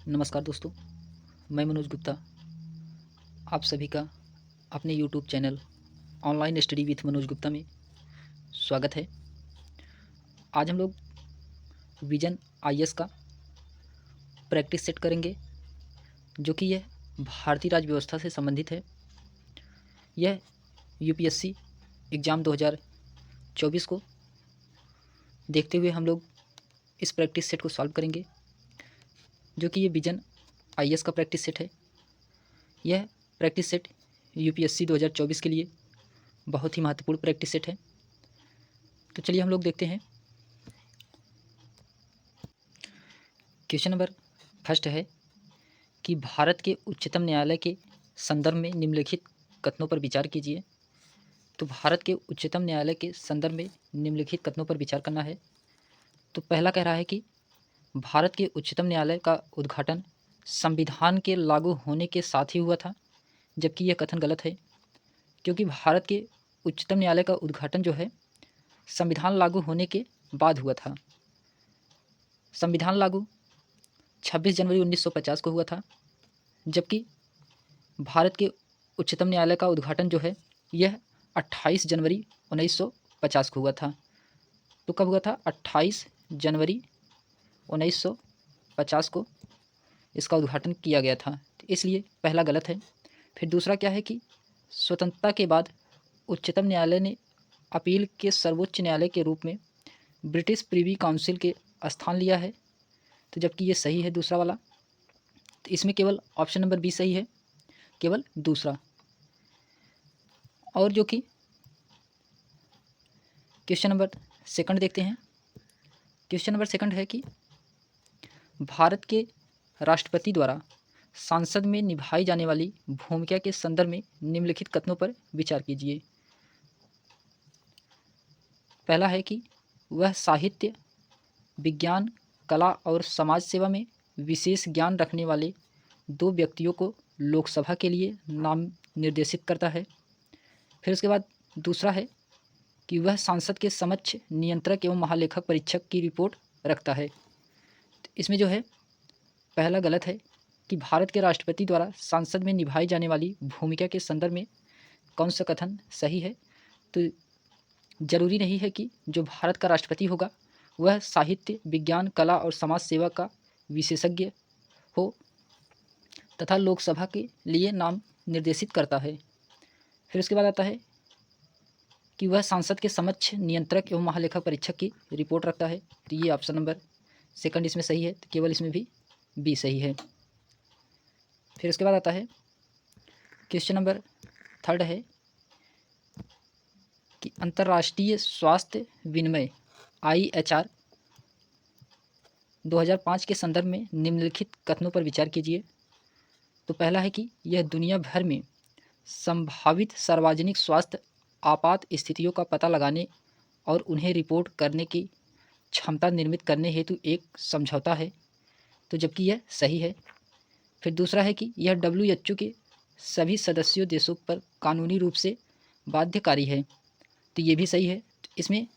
नमस्कार दोस्तों, मैं मनोज गुप्ता आप सभी का अपने YouTube channel online study with Manoj Gupta में स्वागत है। आज हम लोग विजन आईएएस का प्रैक्टिस सेट करेंगे, जो कि यह भारतीय राज्य व्यवस्था से संबंधित है। यह यूपीएससी एग्ज़ाम 2024 को देखते हुए हम लोग इस प्रैक्टिस सेट को सॉल्व करेंगे, जो कि ये विजन आईएएस का प्रैक्टिस सेट है। यह प्रैक्टिस सेट यूपीएससी 2024 के लिए बहुत ही महत्वपूर्ण प्रैक्टिस सेट है। तो चलिए हम लोग देखते हैं। क्वेश्चन नंबर फर्स्ट है कि भारत के उच्चतम न्यायालय के संदर्भ में निम्नलिखित कथनों पर विचार कीजिए। तो भारत के उच्चतम न्यायालय के संदर्भ में निम्नलिखित कथनों पर विचार करना है। तो पहला कह रहा है कि भारत के उच्चतम न्यायालय का उद्घाटन संविधान के लागू होने के साथ ही हुआ था, जबकि यह कथन गलत है, क्योंकि भारत के उच्चतम न्यायालय का उद्घाटन जो है संविधान लागू होने के बाद हुआ था। संविधान लागू 26 जनवरी 1950 को हुआ था, जबकि भारत के उच्चतम न्यायालय का उद्घाटन जो है यह 28 जनवरी 1950 को हुआ था। तो कब हुआ था? 28 जनवरी 1950 को इसका उद्घाटन किया गया था। तो इसलिए पहला गलत है। फिर दूसरा क्या है कि स्वतंत्रता के बाद उच्चतम न्यायालय ने अपील के सर्वोच्च न्यायालय के रूप में ब्रिटिश प्रीवी काउंसिल के स्थान लिया है। तो जबकि ये सही है दूसरा वाला। तो इसमें केवल ऑप्शन नंबर बी सही है, केवल दूसरा। और जो कि क्वेश्चन नंबर सेकंड देखते हैं। क्वेश्चन नंबर सेकंड है कि भारत के राष्ट्रपति द्वारा संसद में निभाई जाने वाली भूमिका के संदर्भ में निम्नलिखित कथनों पर विचार कीजिए। पहला है कि वह साहित्य, विज्ञान, कला और समाज सेवा में विशेष ज्ञान रखने वाले दो व्यक्तियों को लोकसभा के लिए नाम निर्देशित करता है। फिर उसके बाद दूसरा है कि वह सांसद के समक्ष नियंत्रक एवं महालेखक परीक्षक की रिपोर्ट रखता है। इसमें जो है पहला गलत है कि भारत के राष्ट्रपति द्वारा संसद में निभाई जाने वाली भूमिका के संदर्भ में कौन सा कथन सही है। तो जरूरी नहीं है कि जो भारत का राष्ट्रपति होगा वह साहित्य, विज्ञान, कला और समाज सेवा का विशेषज्ञ हो तथा लोकसभा के लिए नाम निर्देशित करता है। फिर उसके बाद आता है कि वह सांसद के समक्ष नियंत्रक एवं महालेखा परीक्षक की रिपोर्ट रखता है। तो ये ऑप्शन नंबर सेकंड इसमें सही है, तो केवल इसमें भी बी सही है। फिर उसके बाद आता है क्वेश्चन नंबर थर्ड है कि अंतर्राष्ट्रीय स्वास्थ्य विनिमय IHR 2005 के संदर्भ में निम्नलिखित कथनों पर विचार कीजिए। तो पहला है कि यह दुनिया भर में संभावित सार्वजनिक स्वास्थ्य आपात स्थितियों का पता लगाने और उन्हें रिपोर्ट करने की क्षमता निर्मित करने हेतु एक समझौता है। तो जबकि यह सही है। फिर दूसरा है कि यह WHO के सभी सदस्यों देशों पर कानूनी रूप से बाध्यकारी है। तो ये भी सही है। तो इसमें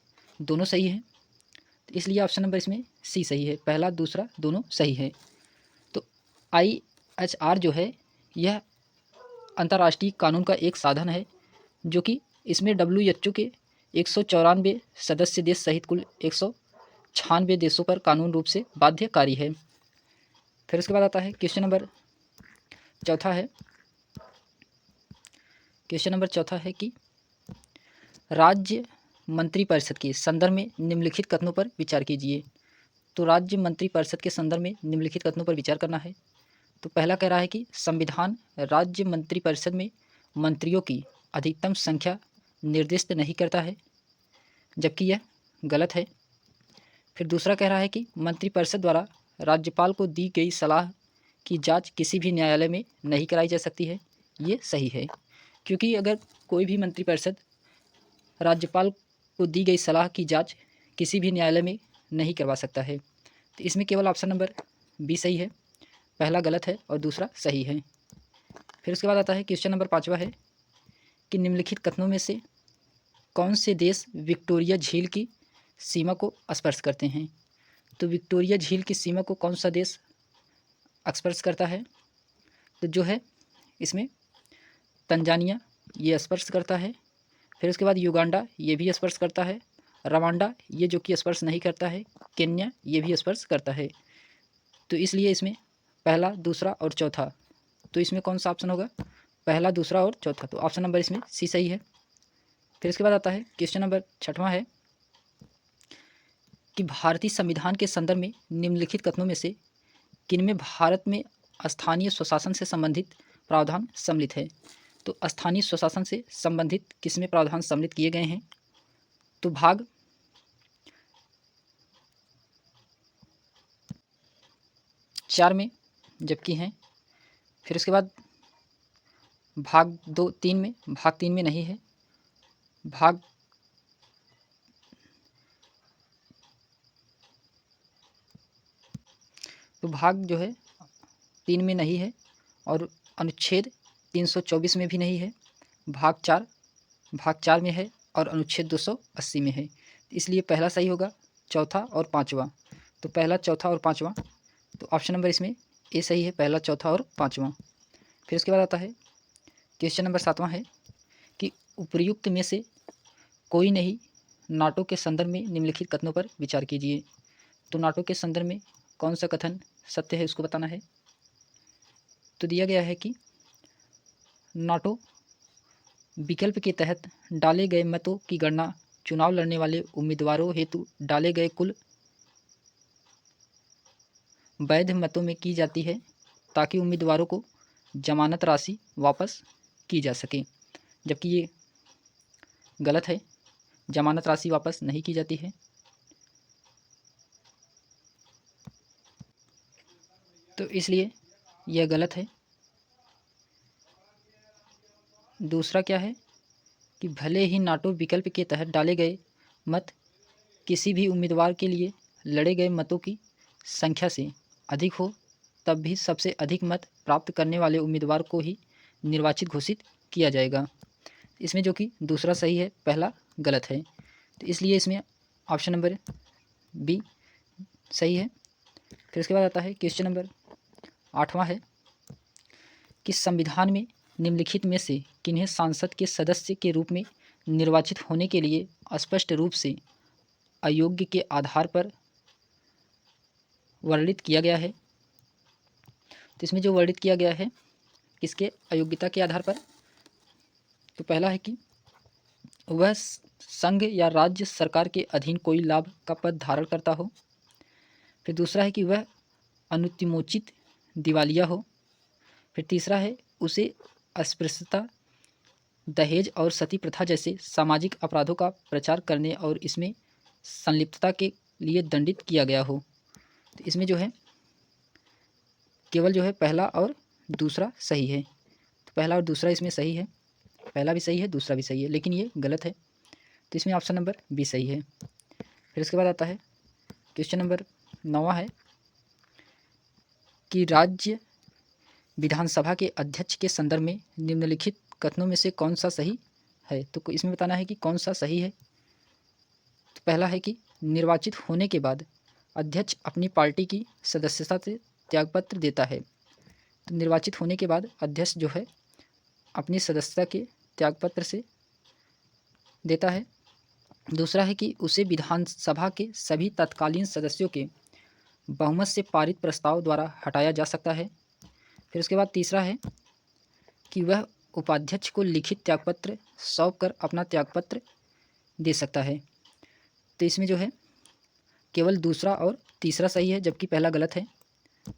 दोनों सही है, तो इसलिए ऑप्शन नंबर इसमें सी सही है। पहला दूसरा दोनों सही है। तो IHR जो है यह अंतर्राष्ट्रीय कानून का एक साधन है, जो कि इसमें WHO के 194 सदस्य देश सहित कुल 196 देशों पर कानून रूप से बाध्यकारी है। फिर उसके बाद आता है क्वेश्चन नंबर चौथा है। क्वेश्चन नंबर चौथा है कि राज्य मंत्रिपरिषद के संदर्भ में निम्नलिखित कथनों पर विचार कीजिए। तो राज्य मंत्रिपरिषद के संदर्भ में निम्नलिखित कथनों पर विचार करना है। तो पहला कह रहा है कि संविधान राज्य मंत्रिपरिषद में मंत्रियों की अधिकतम संख्या निर्दिष्ट नहीं करता है, जबकि यह गलत है। फिर दूसरा कह रहा है कि मंत्रिपरिषद द्वारा राज्यपाल को दी गई सलाह की जांच किसी भी न्यायालय में नहीं कराई जा सकती है। ये सही है, क्योंकि अगर कोई भी मंत्रिपरिषद राज्यपाल को दी गई सलाह की जांच किसी भी न्यायालय में नहीं करवा सकता है। तो इसमें केवल ऑप्शन नंबर बी सही है। पहला गलत है और दूसरा सही है। फिर उसके बाद आता है क्वेश्चन नंबर पाँचवा है कि निम्नलिखित कथनों में से कौन से देश विक्टोरिया झील की सीमा को स्पर्श करते हैं। तो विक्टोरिया झील की सीमा को कौन सा देश स्पर्श करता है। तो जो है इसमें तंजानिया ये स्पर्श करता है। फिर उसके बाद युगांडा ये भी स्पर्श करता है। रवांडा ये जो कि स्पर्श नहीं करता है। केन्या ये भी स्पर्श करता है। तो इसलिए इसमें पहला, दूसरा और चौथा, तो इसमें कौन सा ऑप्शन होगा? पहला, दूसरा और चौथा। तो ऑप्शन नंबर इसमें सी सही है। फिर इसके बाद आता है क्वेश्चन नंबर 6वां है कि भारतीय संविधान के संदर्भ में निम्नलिखित कथनों में से किनमें भारत में स्थानीय स्वशासन से संबंधित प्रावधान सम्मिलित है? तो स्थानीय स्वशासन से संबंधित किसमें प्रावधान सम्मिलित किए गए हैं? तो भाग 4 में जबकि हैं। फिर उसके बाद भाग 2, 3 में, भाग 3 में नहीं है। भाग तो भाग जो है 3 में नहीं है और अनुच्छेद 324 में भी नहीं है। भाग 4 में है और अनुच्छेद 280 में है। इसलिए पहला सही होगा, चौथा और पाँचवा। तो पहला, चौथा और पाँचवा, तो ऑप्शन नंबर इसमें ए सही है, पहला, चौथा और पाँचवा। फिर उसके बाद आता है क्वेश्चन नंबर 7वां है कि उपर्युक्त में से कोई नहीं नाटो के संदर्भ में निम्नलिखित कथनों पर विचार कीजिए। तो नाटो के संदर्भ में कौन सा कथन सत्य है उसको बताना है। तो दिया गया है कि नाटो विकल्प के तहत डाले गए मतों की गणना चुनाव लड़ने वाले उम्मीदवारों हेतु डाले गए कुल वैध मतों में की जाती है ताकि उम्मीदवारों को जमानत राशि वापस की जा सके, जबकि ये गलत है। जमानत राशि वापस नहीं की जाती है। तो इसलिए यह गलत है। दूसरा क्या है कि भले ही नाटो विकल्प के तहत डाले गए मत किसी भी उम्मीदवार के लिए लड़े गए मतों की संख्या से अधिक हो, तब भी सबसे अधिक मत प्राप्त करने वाले उम्मीदवार को ही निर्वाचित घोषित किया जाएगा। इसमें जो कि दूसरा सही है, पहला गलत है। तो इसलिए इसमें ऑप्शन नंबर बी सही है। फिर उसके बाद आता है क्वेश्चन नंबर 8वां है कि संविधान में निम्नलिखित में से किन्हें सांसद के सदस्य के रूप में निर्वाचित होने के लिए स्पष्ट रूप से अयोग्य के आधार पर वर्णित किया गया है? तो इसमें जो वर्णित किया गया है किसके अयोग्यता के आधार पर? तो पहला है कि वह संघ या राज्य सरकार के अधीन कोई लाभ का पद धारण करता हो। फिर दूसरा है कि वह अनुतिमोचित दिवालिया हो। फिर तीसरा है उसे अस्पृश्यता, दहेज और सती प्रथा जैसे सामाजिक अपराधों का प्रचार करने और इसमें संलिप्तता के लिए दंडित किया गया हो। तो इसमें जो है केवल जो है पहला और दूसरा सही है। तो पहला और दूसरा इसमें सही है, पहला भी सही है, दूसरा भी सही है, लेकिन ये गलत है। तो इसमें ऑप्शन नंबर बी सही है। फिर उसके बाद आता है क्वेश्चन नंबर 9वां है कि राज्य विधानसभा के अध्यक्ष के संदर्भ में निम्नलिखित कथनों में से कौन सा सही है? तो इसमें बताना है कि कौन सा सही है। तो पहला है कि निर्वाचित होने के बाद अध्यक्ष अपनी पार्टी की सदस्यता से त्यागपत्र देता है। तो निर्वाचित होने के बाद अध्यक्ष जो है अपनी सदस्यता के त्यागपत्र से देता है। दूसरा है कि उसे विधानसभा के सभी तत्कालीन सदस्यों के बहुमत से पारित प्रस्ताव द्वारा हटाया जा सकता है। फिर उसके बाद तीसरा है कि वह उपाध्यक्ष को लिखित त्यागपत्र सौंप कर अपना त्यागपत्र दे सकता है। तो इसमें जो है केवल दूसरा और तीसरा सही है, जबकि पहला गलत है।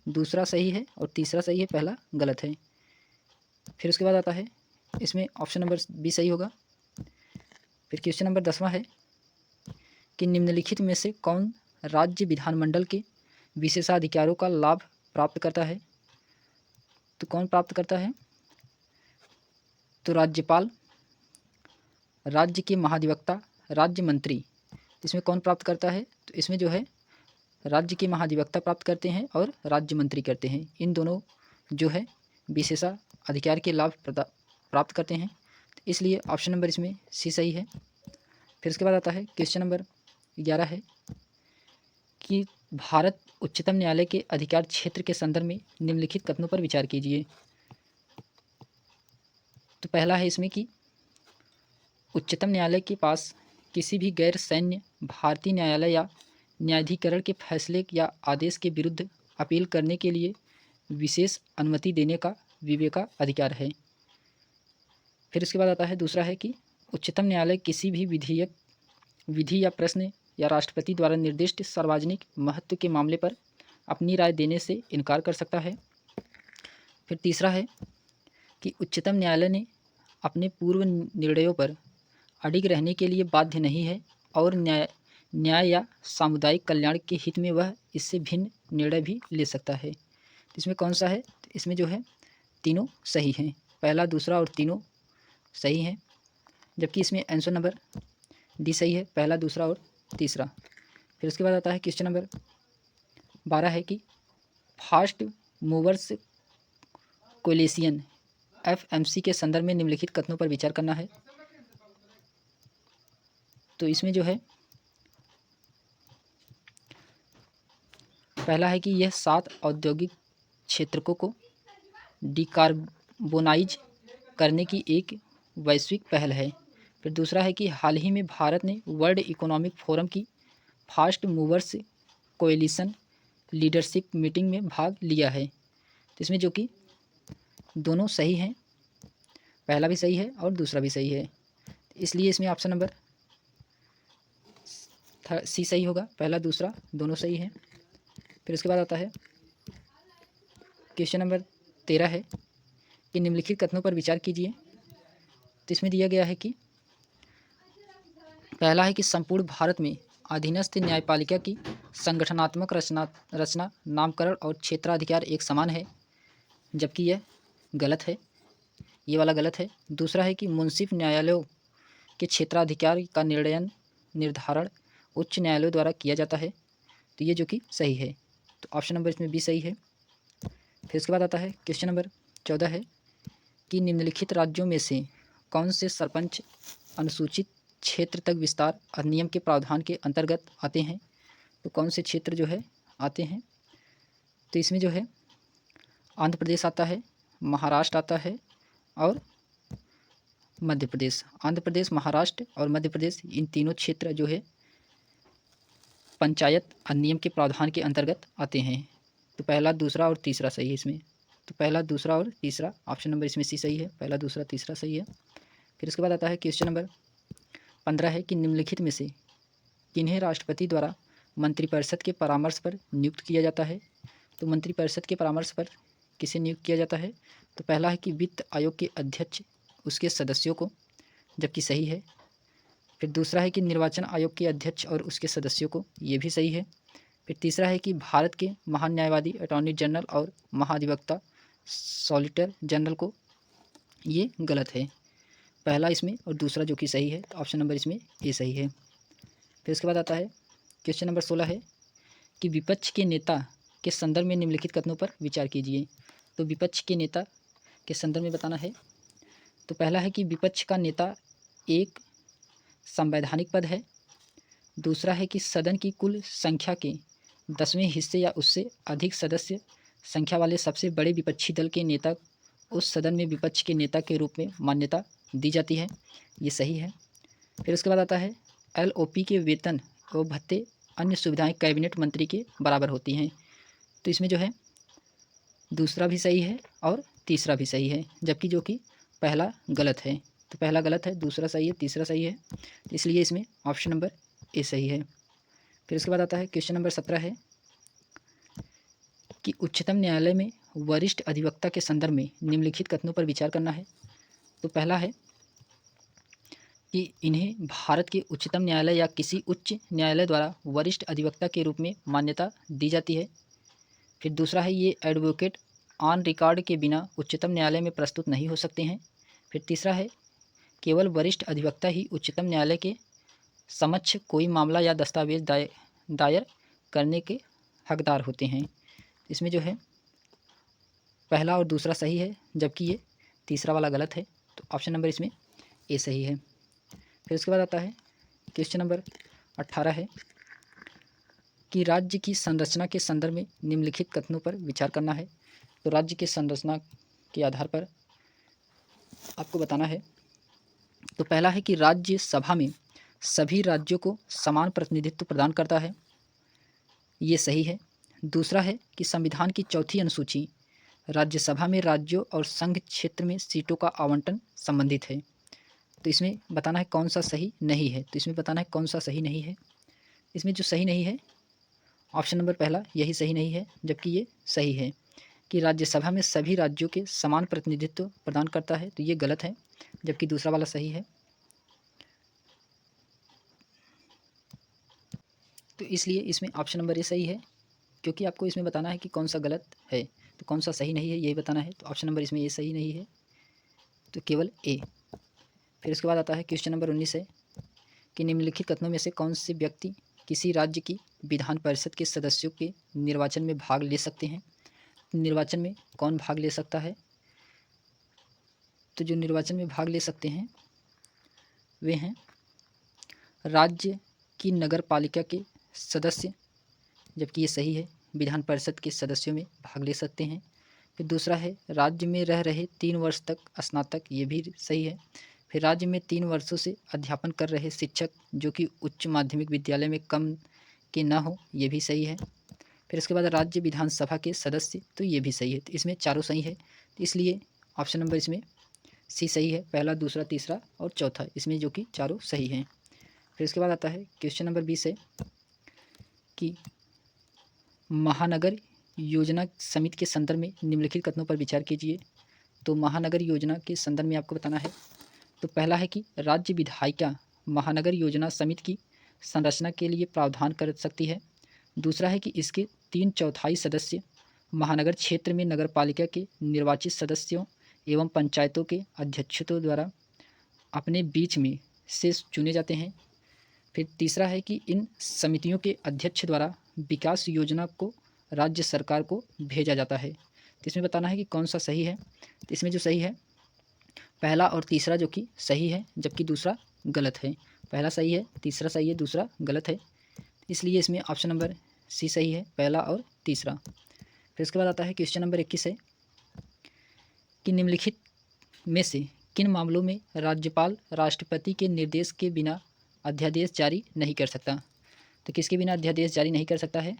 दूसरा सही है और तीसरा सही है, पहला गलत है। फिर उसके बाद आता है इसमें ऑप्शन नंबर बी सही होगा। फिर क्वेश्चन नंबर 10वां है कि निम्नलिखित में से कौन राज्य विधानमंडल के विशेषाधिकारों का लाभ प्राप्त करता है? तो कौन प्राप्त करता है? तो राज्यपाल, राज्य के महाधिवक्ता, राज्य मंत्री। इसमें कौन प्राप्त करता है? तो इसमें जो है राज्य के महाधिवक्ता प्राप्त करते हैं और राज्य मंत्री करते हैं। इन दोनों जो है विशेषाधिकार के लाभ प्राप्त करते हैं। इसलिए ऑप्शन नंबर इसमें सी सही है। फिर उसके बाद आता है क्वेश्चन नंबर 11 है कि भारत उच्चतम न्यायालय के अधिकार क्षेत्र के संदर्भ में निम्नलिखित कथनों पर विचार कीजिए। तो पहला है इसमें कि उच्चतम न्यायालय के पास किसी भी गैर सैन्य भारतीय न्यायालय या न्यायाधिकरण के फैसले या आदेश के विरुद्ध अपील करने के लिए विशेष अनुमति देने का विवेकाधिकार है। फिर उसके बाद आता है दूसरा है कि उच्चतम न्यायालय किसी भी विधि या प्रश्न या राष्ट्रपति द्वारा निर्दिष्ट सार्वजनिक महत्व के मामले पर अपनी राय देने से इनकार कर सकता है। फिर तीसरा है कि उच्चतम न्यायालय ने अपने पूर्व निर्णयों पर अडिग रहने के लिए बाध्य नहीं है और न्याय या सामुदायिक कल्याण के हित में वह इससे भिन्न निर्णय भी ले सकता है। तो इसमें कौन सा है? तो इसमें जो है तीनों सही हैं, पहला दूसरा और तीनों सही हैं, जबकि इसमें आंसर नंबर डी सही है, पहला दूसरा और तीसरा। फिर उसके बाद आता है क्वेश्चन नंबर 12 है कि फास्ट मूवर्स कोलिशन FMC के संदर्भ में निम्नलिखित कथनों पर विचार करना है। तो इसमें जो है पहला है कि यह 7 औद्योगिक क्षेत्रकों को डिकार्बोनाइज करने की एक वैश्विक पहल है। फिर दूसरा है कि हाल ही में भारत ने वर्ल्ड इकोनॉमिक फोरम की fast movers coalition leadership meeting में भाग लिया है। तो इसमें जो कि दोनों सही हैं, पहला भी सही है और दूसरा भी सही है, इसलिए इसमें ऑप्शन नंबर सी सही होगा, पहला दूसरा दोनों सही हैं। फिर उसके बाद आता है क्वेश्चन नंबर 13 है कि निम्नलिखित कथनों पर विचार कीजिए। तो इसमें दिया गया है कि पहला है कि संपूर्ण भारत में अधीनस्थ न्यायपालिका की संगठनात्मक रचना नामकरण और क्षेत्राधिकार एक समान है, जबकि यह गलत है, ये वाला गलत है। दूसरा है कि मुंसिफ न्यायालयों के क्षेत्राधिकार का निर्धारण उच्च न्यायालयों द्वारा किया जाता है, तो ये जो कि सही है, तो ऑप्शन नंबर इसमें बी सही है। फिर इसके बाद आता है क्वेश्चन नंबर 14 है कि निम्नलिखित राज्यों में से कौन से सरपंच अनुसूचित क्षेत्र तक विस्तार अधिनियम के प्रावधान के अंतर्गत आते हैं। तो कौन से क्षेत्र जो है आते हैं, तो इसमें जो है आंध्र प्रदेश आता है, महाराष्ट्र आता है और मध्य प्रदेश। आंध्र प्रदेश, महाराष्ट्र और मध्य प्रदेश, इन तीनों क्षेत्र जो है पंचायत अधिनियम के प्रावधान के अंतर्गत आते हैं। तो पहला दूसरा और तीसरा सही है इसमें, तो पहला दूसरा और तीसरा ऑप्शन नंबर इसमें सी सही है, पहला दूसरा तीसरा सही है। फिर उसके बाद आता है क्वेश्चन नंबर 15 है कि निम्नलिखित में से किन्हें राष्ट्रपति द्वारा मंत्रिपरिषद के परामर्श पर नियुक्त किया जाता है। तो मंत्रिपरिषद के परामर्श पर किसे नियुक्त किया जाता है, तो पहला है कि वित्त आयोग के अध्यक्ष उसके सदस्यों को, जबकि सही है। फिर दूसरा है कि निर्वाचन आयोग के अध्यक्ष और उसके सदस्यों को, ये भी सही है। फिर तीसरा है कि भारत के महान न्यायवादी अटॉर्नी जनरल और महाधिवक्ता सॉलिसिटर जनरल को, ये गलत है, पहला इसमें और दूसरा जो कि सही है, तो ऑप्शन नंबर इसमें ए सही है। फिर उसके बाद आता है क्वेश्चन नंबर 16 है कि विपक्ष के नेता के संदर्भ में निम्नलिखित कथनों पर विचार कीजिए। तो विपक्ष के नेता के संदर्भ में बताना है। तो पहला है कि विपक्ष का नेता एक संवैधानिक पद है। दूसरा है कि सदन की कुल संख्या के 10वें हिस्से या उससे अधिक सदस्य संख्या वाले सबसे बड़े विपक्षी दल के नेता उस सदन में विपक्ष के नेता के रूप में मान्यता दी जाती है, ये सही है। फिर उसके बाद आता है LOP के वेतन और भत्ते अन्य सुविधाएं कैबिनेट मंत्री के बराबर होती हैं। तो इसमें जो है दूसरा भी सही है और तीसरा भी सही है, जबकि जो कि पहला गलत है। तो पहला गलत है, दूसरा सही है, तीसरा सही है, इसलिए इसमें ऑप्शन नंबर ए सही है। फिर उसके बाद आता है क्वेश्चन नंबर 17 है कि उच्चतम न्यायालय में वरिष्ठ अधिवक्ता के संदर्भ में निम्नलिखित कथनों पर विचार करना है। तो पहला है कि इन्हें भारत के उच्चतम न्यायालय या किसी उच्च न्यायालय द्वारा वरिष्ठ अधिवक्ता के रूप में मान्यता दी जाती है। फिर दूसरा है ये एडवोकेट ऑन रिकॉर्ड के बिना उच्चतम न्यायालय में प्रस्तुत नहीं हो सकते हैं। फिर तीसरा है केवल वरिष्ठ अधिवक्ता ही उच्चतम न्यायालय के समक्ष कोई मामला या दस्तावेज दायर करने के हकदार होते हैं। इसमें जो है पहला और दूसरा सही है, जबकि ये तीसरा वाला गलत है, तो ऑप्शन नंबर इसमें ए सही है। फिर उसके बाद आता है क्वेश्चन नंबर 18 है कि राज्य की संरचना के संदर्भ में निम्नलिखित कथनों पर विचार करना है। तो राज्य की संरचना के आधार पर आपको बताना है। तो पहला है कि राज्य सभा में सभी राज्यों को समान प्रतिनिधित्व प्रदान करता है, ये सही है। दूसरा है कि संविधान की चौथी अनुसूची राज्यसभा में राज्यों और संघ क्षेत्र में सीटों का आवंटन संबंधित है। तो इसमें बताना है कौन सा सही नहीं है। तो इसमें बताना है कौन सा सही नहीं है। इसमें जो सही नहीं है ऑप्शन नंबर पहला यही सही नहीं है, जबकि ये सही है कि राज्यसभा में सभी राज्यों के समान प्रतिनिधित्व प्रदान करता है। तो ये गलत है, जबकि दूसरा वाला सही है। तो इसलिए इसमें ऑप्शन नंबर ए सही है, क्योंकि आपको इसमें बताना है कि कौन सा गलत है, तो कौन सा सही नहीं है यही बताना है। तो ऑप्शन नंबर इसमें ये सही नहीं है, तो केवल ए। फिर उसके बाद आता है क्वेश्चन नंबर 19 है कि निम्नलिखित कथनों में से कौन से व्यक्ति किसी राज्य की विधान परिषद के सदस्यों के निर्वाचन में भाग ले सकते हैं। निर्वाचन में कौन भाग ले सकता है। तो जो निर्वाचन में भाग ले सकते हैं वे हैं राज्य की नगर पालिका के सदस्य, जबकि ये सही है, विधान परिषद के सदस्यों में भाग ले सकते हैं। फिर दूसरा है राज्य में रह रहे 3 वर्ष तक स्नातक, ये भी सही है। फिर राज्य में 3 वर्षों से अध्यापन कर रहे शिक्षक जो कि उच्च माध्यमिक विद्यालय में कम के ना हो, ये भी सही है। फिर इसके बाद राज्य विधानसभा के सदस्य, तो ये भी सही है। तो इसमें चारों सही है, तो इसलिए ऑप्शन नंबर इसमें सी सही है, पहला दूसरा तीसरा और चौथा, इसमें जो कि चारों सही हैं। फिर इसके बाद आता है क्वेश्चन नंबर 20 है कि महानगर योजना समिति के संदर्भ में निम्नलिखित कथनों पर विचार कीजिए। तो महानगर योजना के संदर्भ में आपको बताना है। तो पहला है कि राज्य विधायिका महानगर योजना समिति की संरचना के लिए प्रावधान कर सकती है। दूसरा है कि इसके 3/4 सदस्य महानगर क्षेत्र में नगर पालिका के निर्वाचित सदस्यों एवं पंचायतों के अध्यक्षों द्वारा अपने बीच में से चुने जाते हैं। फिर तीसरा है कि इन समितियों के अध्यक्ष द्वारा विकास योजना को राज्य सरकार को भेजा जाता है। तो इसमें बताना है कि कौन सा सही है। तो इसमें जो सही है पहला और तीसरा जो कि सही है, जबकि दूसरा गलत है। पहला सही है, तीसरा सही है, दूसरा गलत है। इसलिए इसमें ऑप्शन नंबर सी सही है, पहला और तीसरा। फिर उसके बाद आता है क्वेश्चन नंबर 21 है कि निम्नलिखित में से किन मामलों में राज्यपाल राष्ट्रपति के निर्देश के बिना अध्यादेश जारी नहीं कर सकता। तो किसके बिना अध्यादेश जारी नहीं कर सकता है।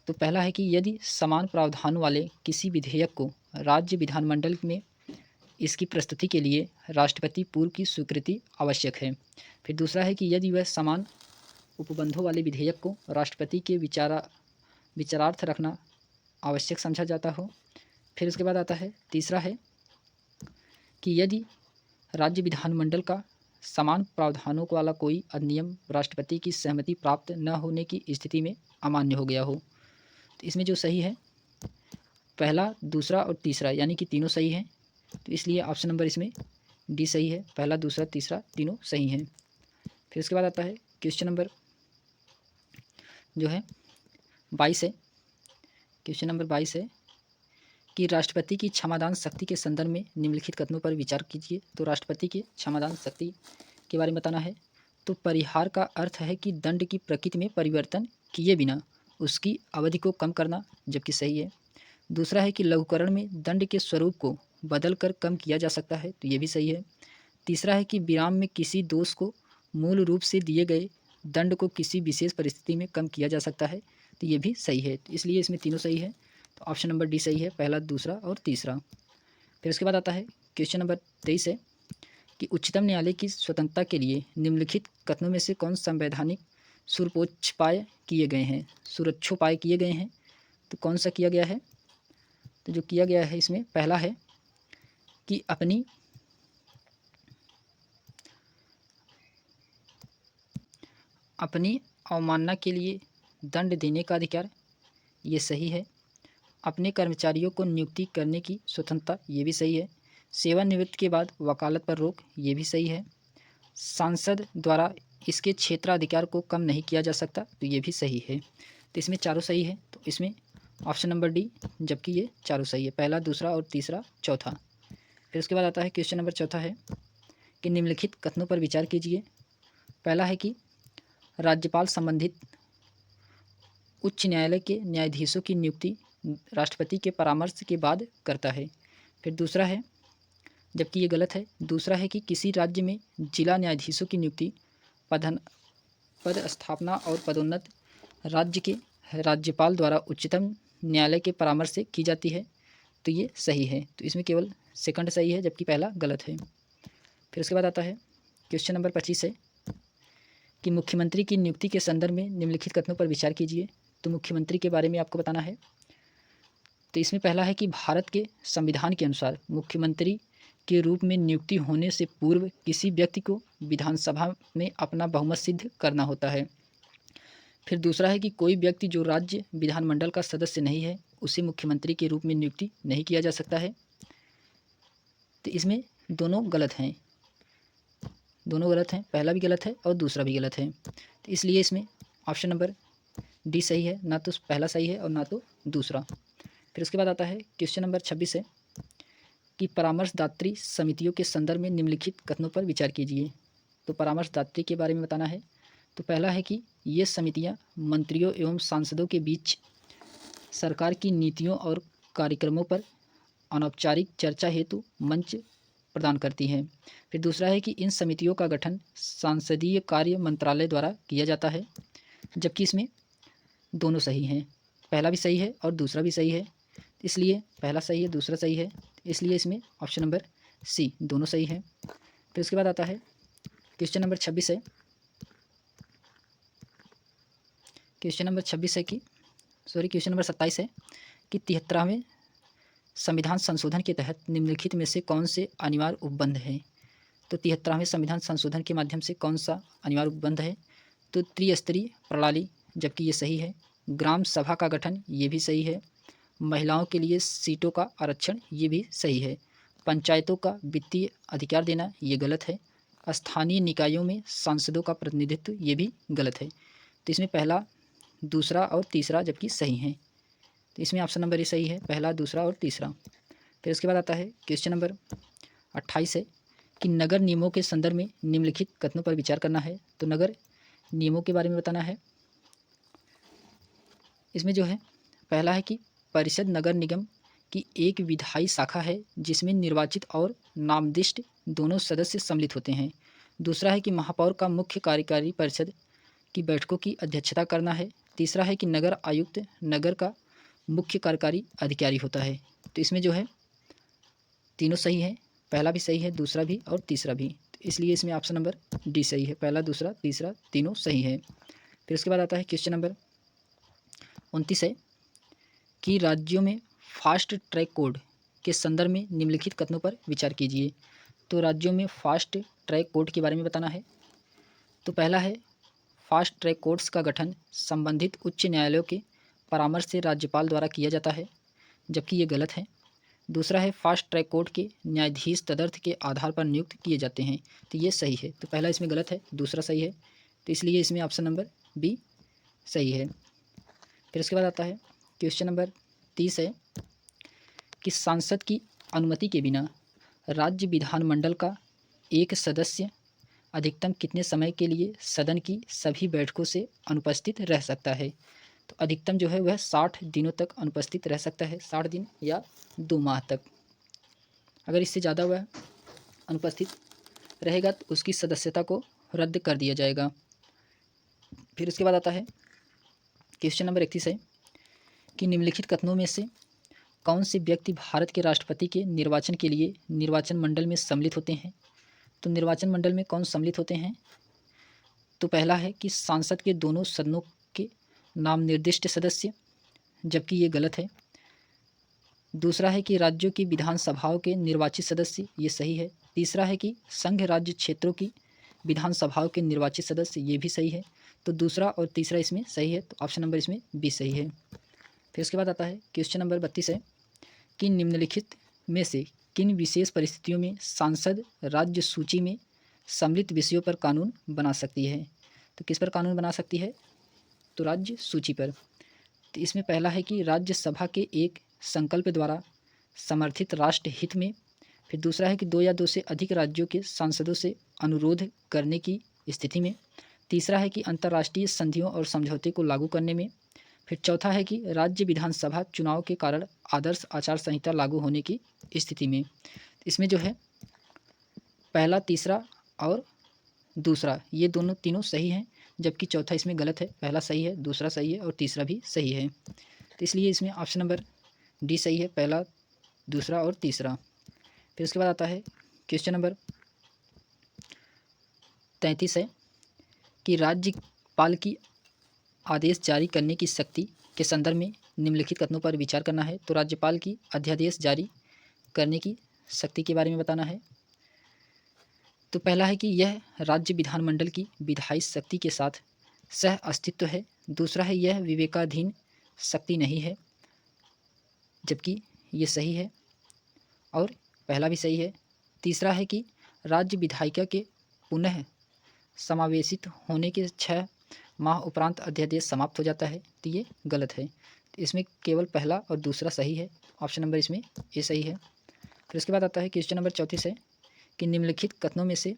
तो पहला है कि यदि समान प्रावधान वाले किसी विधेयक को राज्य विधानमंडल में इसकी प्रस्तुति के लिए राष्ट्रपति पूर्व की स्वीकृति आवश्यक है। फिर दूसरा है कि यदि वह समान उपबंधों वाले विधेयक को राष्ट्रपति के विचारार्थ रखना आवश्यक समझा जाता हो। फिर उसके बाद आता है तीसरा है कि यदि राज्य विधानमंडल का समान प्रावधानों वाला कोई अधिनियम राष्ट्रपति की सहमति प्राप्त न होने की स्थिति में अमान्य हो गया हो। तो इसमें जो सही है पहला दूसरा और तीसरा, यानी कि तीनों सही हैं। तो इसलिए ऑप्शन नंबर इसमें डी सही है, पहला दूसरा तीसरा तीनों सही हैं। फिर उसके बाद आता है क्वेश्चन नंबर जो है 22 है। क्वेश्चन नंबर 22 है कि राष्ट्रपति की क्षमादान शक्ति के संदर्भ में निम्नलिखित कथनों पर विचार कीजिए। तो राष्ट्रपति की क्षमादान शक्ति के बारे में बताना है। तो परिहार का अर्थ है कि दंड की प्रकृति में परिवर्तन किए बिना उसकी अवधि को कम करना, जबकि सही है। दूसरा है कि लघुकरण में दंड के स्वरूप को बदल कर कम किया जा सकता है, तो ये भी सही है। तीसरा है कि विराम में किसी दोष को मूल रूप से दिए गए दंड को किसी विशेष परिस्थिति में कम किया जा सकता है, तो ये भी सही है। तो इसलिए इसमें तीनों सही है। तो ऑप्शन नंबर डी सही है, पहला दूसरा और तीसरा। फिर उसके बाद आता है क्वेश्चन नंबर 23 है कि उच्चतम न्यायालय की स्वतंत्रता के लिए निम्नलिखित कथनों में से कौन संवैधानिक सुरक्षोपाय किए गए हैं। सुरक्षोपाय किए गए हैं, तो कौन सा किया गया है। तो जो किया गया है इसमें पहला है कि अपनी अवमानना के लिए दंड देने का अधिकार, ये सही है। अपने कर्मचारियों को नियुक्ति करने की स्वतंत्रता, ये भी सही है। सेवानिवृत्ति के बाद वकालत पर रोक, ये भी सही है। सांसद द्वारा इसके क्षेत्राधिकार को कम नहीं किया जा सकता, तो ये भी सही है। तो इसमें चारों सही है। तो इसमें ऑप्शन नंबर डी, जबकि ये चारों सही है, पहला दूसरा और तीसरा चौथा। फिर उसके बाद आता है क्वेश्चन नंबर चौथा है कि निम्नलिखित कथनों पर विचार कीजिए। पहला है कि राज्यपाल संबंधित उच्च न्यायालय के न्यायाधीशों की नियुक्ति राष्ट्रपति के परामर्श के बाद करता है। फिर दूसरा है, जबकि ये गलत है, दूसरा है कि किसी राज्य में जिला न्यायाधीशों की नियुक्ति पद स्थापना और पदोन्नत राज्य के राज्यपाल द्वारा उच्चतम न्यायालय के परामर्श से की जाती है। तो ये सही है, तो इसमें केवल सेकंड सही है जबकि पहला गलत है। फिर उसके बाद आता है क्वेश्चन नंबर 25 है कि मुख्यमंत्री की नियुक्ति के संदर्भ में निम्नलिखित कथनों पर विचार कीजिए। तो मुख्यमंत्री के बारे में आपको बताना है। तो इसमें पहला है कि भारत के संविधान के अनुसार मुख्यमंत्री के रूप में नियुक्ति होने से पूर्व किसी व्यक्ति को विधानसभा में अपना बहुमत सिद्ध करना होता है। फिर दूसरा है कि कोई व्यक्ति जो राज्य विधानमंडल का सदस्य नहीं है उसे मुख्यमंत्री के रूप में नियुक्ति नहीं किया जा सकता है। तो इसमें दोनों गलत हैं, पहला भी गलत है और दूसरा भी गलत है। तो इसलिए इसमें ऑप्शन नंबर डी सही है, ना तो पहला सही है और ना तो दूसरा। फिर उसके बाद आता है क्वेश्चन नंबर 26 है कि परामर्शदात्री समितियों के संदर्भ में निम्नलिखित कथनों पर विचार कीजिए। तो परामर्शदात्री के बारे में बताना है। तो पहला है कि ये समितियां मंत्रियों एवं सांसदों के बीच सरकार की नीतियों और कार्यक्रमों पर अनौपचारिक चर्चा हेतु मंच प्रदान करती हैं। फिर दूसरा है कि इन समितियों का गठन संसदीय कार्य मंत्रालय द्वारा किया जाता है, जबकि इसमें दोनों सही हैं, पहला भी सही है और दूसरा भी सही है। इसलिए पहला सही है, दूसरा सही है, इसलिए इसमें ऑप्शन नंबर सी दोनों सही है। फिर उसके बाद आता है क्वेश्चन नंबर 26 है क्वेश्चन नंबर 27 है कि 73वें संविधान संशोधन के तहत निम्नलिखित में से कौन से अनिवार्य उपबंध है। तो 73वें संविधान संशोधन के माध्यम से कौन सा अनिवार्य उपबंध है। तो त्रिस्तरीय प्रणाली, जबकि ये सही है। ग्राम सभा का गठन, ये भी सही है। महिलाओं के लिए सीटों का आरक्षण, ये भी सही है। पंचायतों का वित्तीय अधिकार देना, ये गलत है। स्थानीय निकायों में सांसदों का प्रतिनिधित्व, ये भी गलत है। तो इसमें पहला, दूसरा और तीसरा जबकि सही हैं। तो इसमें ऑप्शन नंबर ए सही है, पहला, दूसरा और तीसरा। फिर उसके बाद आता है क्वेश्चन नंबर 28 है कि नगर नियमों के संदर्भ में निम्नलिखित कथनों पर विचार करना है। तो नगर नियमों के बारे में बताना है। इसमें जो है पहला है कि परिषद नगर निगम की एक विधायी शाखा है जिसमें निर्वाचित और नामनिर्दिष्ट दोनों सदस्य सम्मिलित होते हैं। दूसरा है कि महापौर का मुख्य कार्यकारी परिषद की बैठकों की अध्यक्षता करना है। तीसरा है कि नगर आयुक्त नगर का मुख्य कार्यकारी अधिकारी होता है। तो इसमें जो है तीनों सही है, पहला भी सही है, दूसरा भी और तीसरा भी। तो इसलिए इसमें ऑप्शन नंबर डी सही है, पहला, दूसरा, तीसरा तीनों सही है। फिर उसके बाद आता है क्वेश्चन नंबर 29 है कि राज्यों में फास्ट ट्रैक कोड के संदर्भ में निम्नलिखित कथनों पर विचार कीजिए। तो राज्यों में फास्ट ट्रैक कोड के बारे में बताना है। तो पहला है फास्ट ट्रैक कोर्ट्स का गठन संबंधित उच्च न्यायालयों के परामर्श से राज्यपाल द्वारा किया जाता है, जबकि ये गलत है। दूसरा है फास्ट ट्रैक कोर्ट के न्यायाधीश तदर्थ के आधार पर नियुक्त किए जाते हैं। तो ये सही है, तो पहला इसमें गलत है, दूसरा सही है। तो इसलिए इसमें ऑप्शन नंबर बी सही है। फिर उसके बाद आता है क्वेश्चन नंबर 30 है कि सांसद की अनुमति के बिना राज्य विधानमंडल का एक सदस्य अधिकतम कितने समय के लिए सदन की सभी बैठकों से अनुपस्थित रह सकता है। तो अधिकतम जो है वह 60 दिनों तक अनुपस्थित रह सकता है, 60 दिन या 2 माह तक। अगर इससे ज़्यादा वह अनुपस्थित रहेगा तो उसकी सदस्यता को रद्द कर दिया जाएगा। फिर उसके बाद आता है क्वेश्चन नंबर 31 है कि निम्नलिखित कथनों में से कौन से व्यक्ति भारत के राष्ट्रपति के निर्वाचन के लिए निर्वाचन मंडल में सम्मिलित होते हैं। तो निर्वाचन मंडल में कौन सम्मिलित होते हैं। तो पहला है कि सांसद के दोनों सदनों के नाम निर्दिष्ट सदस्य, जबकि ये गलत है। दूसरा है कि राज्यों की विधानसभाओं के निर्वाचित सदस्य, ये सही है। तीसरा है कि संघ राज्य क्षेत्रों की विधानसभाओं के निर्वाचित सदस्य, ये भी सही है। तो दूसरा और तीसरा इसमें सही है, तो ऑप्शन नंबर इसमें बी सही है। फिर उसके बाद आता है क्वेश्चन नंबर 32 है कि निम्नलिखित में से किन विशेष परिस्थितियों में सांसद राज्य सूची में सम्मिलित विषयों पर कानून बना सकती है। तो किस पर कानून बना सकती है। तो राज्य सूची पर। तो इसमें पहला है कि राज्यसभा के एक संकल्प द्वारा समर्थित राष्ट्र हित में। फिर दूसरा है कि 2 या 2 से अधिक राज्यों के सांसदों से अनुरोध करने की स्थिति में। तीसरा है कि अंतर्राष्ट्रीय संधियों और समझौते को लागू करने में। फिर चौथा है कि राज्य विधानसभा चुनाव के कारण आदर्श आचार संहिता लागू होने की स्थिति में। इसमें जो है पहला, तीसरा और दूसरा ये दोनों तीनों सही हैं, जबकि चौथा इसमें गलत है। पहला सही है, दूसरा सही है और तीसरा भी सही है। तो इसलिए इसमें ऑप्शन नंबर डी सही है, पहला, दूसरा और तीसरा। फिर उसके बाद आता है क्वेश्चन नंबर 33 है कि राज्यपाल की आदेश जारी करने की शक्ति के संदर्भ में निम्नलिखित कथनों पर विचार करना है। तो राज्यपाल की अध्यादेश जारी करने की शक्ति के बारे में बताना है। तो पहला है कि यह राज्य विधानमंडल की विधायी शक्ति के साथ सह अस्तित्व है। दूसरा है यह विवेकाधीन शक्ति नहीं है, जबकि ये सही है और पहला भी सही है। तीसरा है कि राज्य विधायिका के पुनः समावेशित होने के 6 माह उपरांत अध्यादेश समाप्त हो जाता है, तो ये गलत है। तो इसमें केवल पहला और दूसरा सही है, ऑप्शन नंबर इसमें ए सही है। फिर उसके बाद आता है क्वेश्चन नंबर 34 है कि निम्नलिखित कथनों में से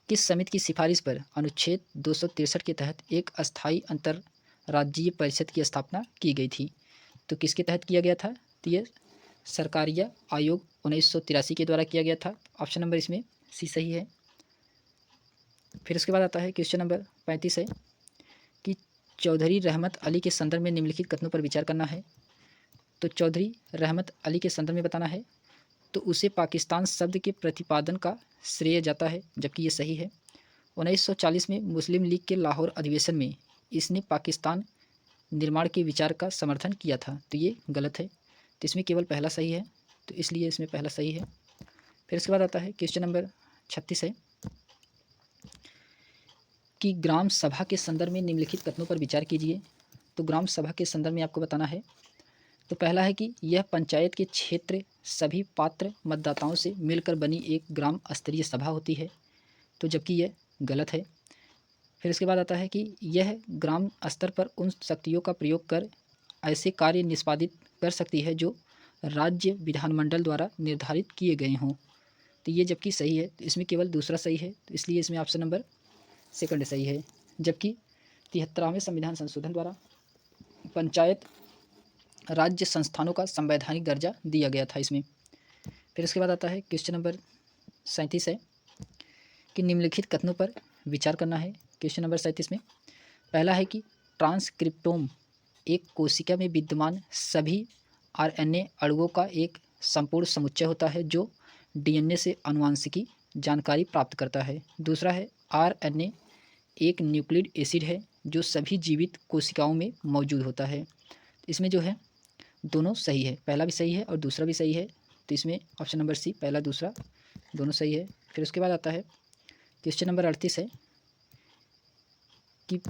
किस समिति की सिफारिश पर अनुच्छेद 263 के तहत एक अस्थायी अंतर्राज्यीय परिषद की स्थापना की गई थी। तो किसके तहत किया गया था? तो ये सरकारिया आयोग 1983 के द्वारा किया गया था, ऑप्शन नंबर इसमें सी सही है। फिर उसके बाद आता है क्वेश्चन नंबर 35 है कि चौधरी रहमत अली के संदर्भ में निम्नलिखित कथनों पर विचार करना है। तो चौधरी रहमत अली के संदर्भ में बताना है तो उसे पाकिस्तान शब्द के प्रतिपादन का श्रेय जाता है, जबकि ये सही है। 1940 में मुस्लिम लीग के लाहौर अधिवेशन में इसने पाकिस्तान निर्माण के विचार का समर्थन किया था, तो ये गलत है। तो इसमें केवल पहला सही है, तो इसलिए इसमें पहला सही है। फिर उसके बाद आता है क्वेश्चन नंबर 36 है कि ग्राम सभा के संदर्भ में निम्नलिखित कथनों पर विचार कीजिए। तो ग्राम सभा के संदर्भ में आपको बताना है। तो पहला है कि यह पंचायत के क्षेत्र सभी पात्र मतदाताओं से मिलकर बनी एक ग्राम स्तरीय सभा होती है, तो जबकि यह गलत है। फिर इसके बाद आता है कि यह ग्राम स्तर पर उन शक्तियों का प्रयोग कर ऐसे कार्य निष्पादित कर सकती है जो राज्य विधानमंडल द्वारा निर्धारित किए गए हों, तो ये जबकि सही है। तो इसमें केवल दूसरा सही है, तो इसलिए इसमें ऑप्शन नंबर सेकंड सही है। जबकि 73वें संविधान संशोधन द्वारा पंचायत राज्य संस्थानों का संवैधानिक दर्जा दिया गया था इसमें। फिर उसके बाद आता है क्वेश्चन नंबर 37 है कि निम्नलिखित कथनों पर विचार करना है। क्वेश्चन नंबर 37 में पहला है कि ट्रांसक्रिप्टोम एक कोशिका में विद्यमान सभी आरएनए अणुओं का एक संपूर्ण समुच्चय होता है जो डीएनए से आनुवंशिकी जानकारी प्राप्त करता है। दूसरा है आरएनए एक न्यूक्लिक एसिड है जो सभी जीवित कोशिकाओं में मौजूद होता है। इसमें जो है दोनों सही है, पहला भी सही है और दूसरा भी सही है, तो इसमें ऑप्शन नंबर सी पहला दूसरा दोनों सही है। फिर उसके बाद आता है क्वेश्चन नंबर 38 है कि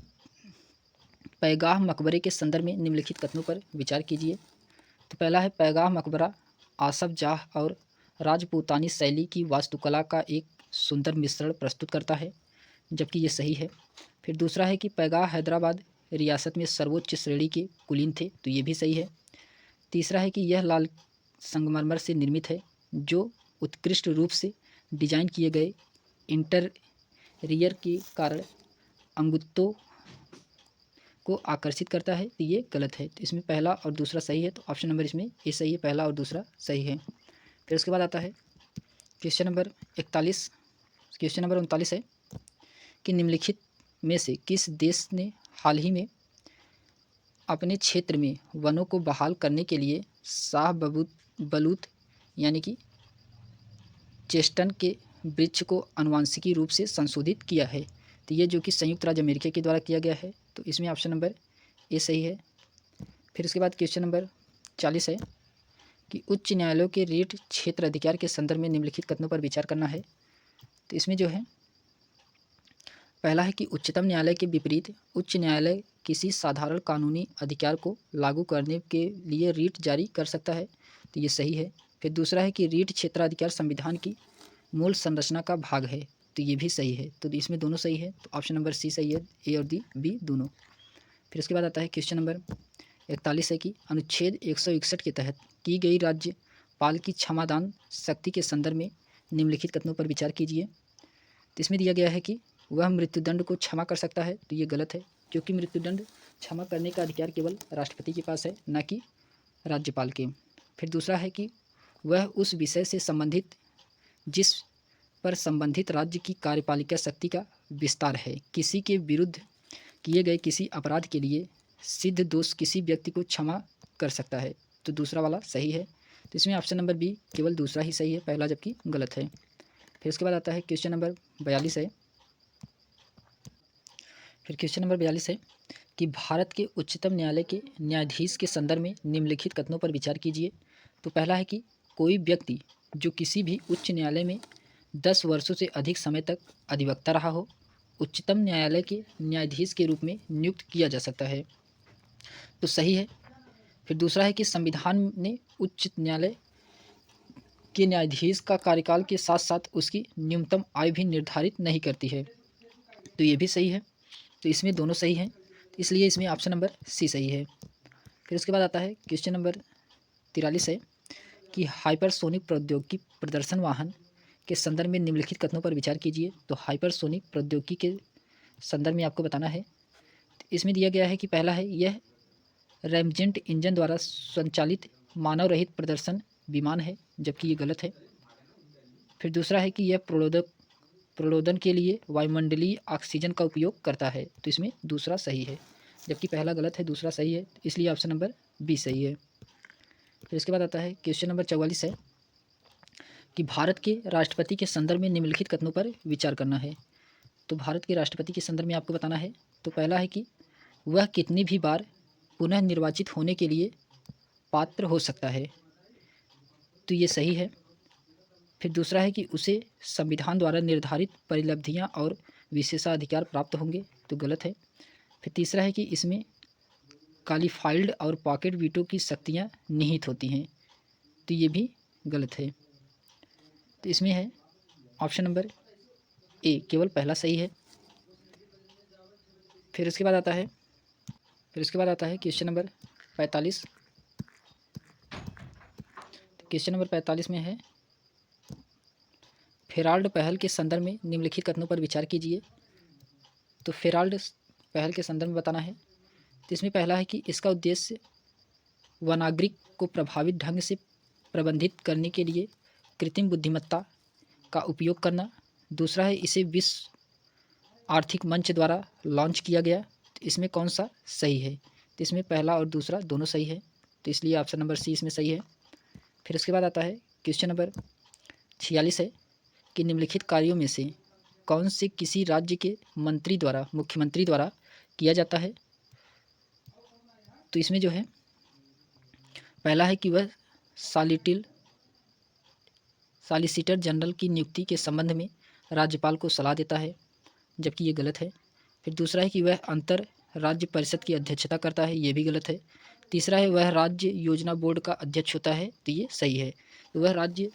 पैगाह मकबरे के संदर्भ में निम्नलिखित कथनों पर विचार कीजिए। तो पहला है पैगाह मकबरा आसफ जाह और राजपूतानी शैली की वास्तुकला का एक सुंदर मिश्रण प्रस्तुत करता है, जबकि ये सही है। फिर दूसरा है कि पैगाह हैदराबाद रियासत में सर्वोच्च श्रेणी के कुलीन थे, तो ये भी सही है। तीसरा है कि यह लाल संगमरमर से निर्मित है जो उत्कृष्ट रूप से डिजाइन किए गए इंटीरियर के कारण अंगुत्तों को आकर्षित करता है, तो ये गलत है। तो इसमें पहला और दूसरा सही है, तो ऑप्शन नंबर इसमें ये सही है, पहला और दूसरा सही है। फिर उसके बाद आता है क्वेश्चन नंबर 39 है कि निम्नलिखित में से किस देश ने हाल ही में अपने क्षेत्र में वनों को बहाल करने के लिए शाहबलूत यानी कि चेस्टन के वृक्ष को आनुवंशिकी रूप से संशोधित किया है, तो ये जो कि संयुक्त राज्य अमेरिका के द्वारा किया गया है, तो इसमें ऑप्शन नंबर ए सही है। फिर उसके बाद क्वेश्चन नंबर 40 है कि उच्च न्यायालयों के रीट क्षेत्र अधिकार के संदर्भ में निम्नलिखित कथनों पर विचार करना है। तो इसमें जो है पहला है कि उच्चतम न्यायालय के विपरीत उच्च न्यायालय किसी साधारण कानूनी अधिकार को लागू करने के लिए रीट जारी कर सकता है, तो ये सही है। फिर दूसरा है कि रीट क्षेत्राधिकार संविधान की मूल संरचना का भाग है, तो ये भी सही है। तो इसमें दोनों सही है, तो ऑप्शन नंबर सी सही है, ए और बी दोनों। फिर उसके बाद आता है क्वेश्चन नंबर 41 है कि अनुच्छेद 161 के तहत की गई राज्यपाल की क्षमादान शक्ति के संदर्भ में निम्नलिखित कथनों पर विचार कीजिए। तो इसमें दिया गया है कि वह मृत्युदंड को क्षमा कर सकता है, तो ये गलत है क्योंकि मृत्युदंड क्षमा करने का अधिकार केवल राष्ट्रपति के पास है, न कि राज्यपाल के। फिर दूसरा है कि वह उस विषय से संबंधित जिस पर संबंधित राज्य की कार्यपालिका शक्ति का विस्तार है। किसी के विरुद्ध किए गए किसी अपराध के लिए सिद्ध दोष किसी व्यक्ति को क्षमा कर सकता है। तो दूसरा वाला सही है। तो इसमें ऑप्शन नंबर बी केवल दूसरा ही सही है, पहला जबकि गलत है। फिर उसके बाद आता है क्वेश्चन नंबर 42 है। फिर क्वेश्चन नंबर 42 है कि भारत के उच्चतम न्यायालय के न्यायाधीश के संदर्भ में निम्नलिखित कथनों पर विचार कीजिए। तो पहला है कि कोई व्यक्ति जो किसी भी उच्च न्यायालय में 10 वर्षों से अधिक समय तक अधिवक्ता रहा हो, उच्चतम न्यायालय के न्यायाधीश के रूप में नियुक्त किया जा सकता है। तो सही है। फिर दूसरा है कि संविधान ने उच्च न्यायालय के न्यायाधीश का कार्यकाल के साथ साथ उसकी न्यूनतम आयु भी निर्धारित नहीं करती है। तो ये भी सही है। तो इसमें दोनों सही हैं, इसलिए इसमें ऑप्शन नंबर सी सही है। फिर उसके बाद आता है क्वेश्चन नंबर 43 है कि हाइपरसोनिक प्रौद्योगिकी प्रदर्शन वाहन के संदर्भ में निम्नलिखित कथनों पर विचार कीजिए। तो हाइपरसोनिक प्रौद्योगिकी के संदर्भ में आपको बताना है। इसमें दिया गया है कि पहला है यह रैमजेट इंजन द्वारा संचालित मानव रहित प्रदर्शन विमान है, जबकि ये गलत है। फिर दूसरा है कि यह प्रलोदन के लिए वायुमंडलीय ऑक्सीजन का उपयोग करता है। तो इसमें दूसरा सही है, जबकि पहला गलत है, दूसरा सही है, इसलिए ऑप्शन नंबर बी सही है। फिर इसके बाद आता है क्वेश्चन नंबर 44 है कि भारत के राष्ट्रपति के संदर्भ में निम्नलिखित कथनों पर विचार करना है। तो भारत के राष्ट्रपति के संदर्भ में आपको बताना है। तो पहला है कि वह कितनी भी बार पुनः निर्वाचित होने के लिए पात्र हो सकता है। तो ये सही है। फिर दूसरा है कि उसे संविधान द्वारा निर्धारित परिलब्धियां और विशेषाधिकार प्राप्त होंगे। तो गलत है। फिर तीसरा है कि इसमें क्वालिफाइड और पॉकेट वीटो की शक्तियां निहित होती हैं। तो ये भी गलत है। तो इसमें है ऑप्शन नंबर ए, केवल पहला सही है। फिर उसके बाद आता है क्वेश्चन नंबर 45। क्वेश्चन नंबर 45 में है फेराल्ड पहल के संदर्भ में निम्नलिखित कथनों पर विचार कीजिए। तो फेराल्ड पहल के संदर्भ में बताना है। तो इसमें पहला है कि इसका उद्देश्य वनाग्रिक को प्रभावित ढंग से प्रबंधित करने के लिए कृत्रिम बुद्धिमत्ता का उपयोग करना। दूसरा है इसे विश्व आर्थिक मंच द्वारा लॉन्च किया गया। तो इसमें कौन सा सही है? तो इसमें पहला और दूसरा दोनों सही है, तो इसलिए ऑप्शन नंबर सी इसमें सही है। फिर उसके बाद आता है क्वेश्चन नंबर 46 है कि निम्नलिखित कार्यों में से कौन से किसी राज्य के मुख्यमंत्री द्वारा किया जाता है। तो इसमें जो है पहला है कि वह सॉलिसिटर जनरल की नियुक्ति के संबंध में राज्यपाल को सलाह देता है, जबकि ये गलत है। फिर दूसरा है कि वह अंतर राज्य परिषद की अध्यक्षता करता है, ये भी गलत है। तीसरा है वह राज्य योजना बोर्ड का अध्यक्ष होता है, तो ये सही है। तो वह राज्य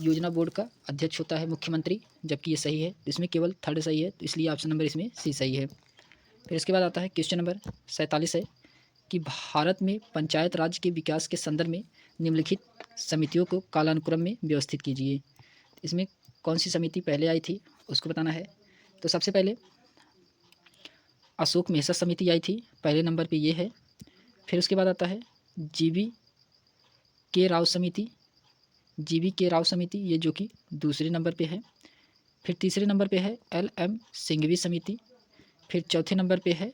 योजना बोर्ड का अध्यक्ष होता है मुख्यमंत्री, जबकि ये सही है। इसमें केवल थर्ड सही है, तो इसलिए ऑप्शन नंबर इसमें सी सही है। फिर इसके बाद आता है क्वेश्चन नंबर 47 है कि भारत में पंचायत राज के विकास के संदर्भ में निम्नलिखित समितियों को कालानुक्रम में व्यवस्थित कीजिए। इसमें कौन सी समिति पहले आई थी उसको बताना है। तो सबसे पहले अशोक मेहता समिति आई थी, पहले नंबर पे ये है। फिर उसके बाद आता है जीवी के राव समिति, ये जो कि दूसरे नंबर पे है। फिर तीसरे नंबर पे है LM सिंघवी समिति। फिर चौथे नंबर पे है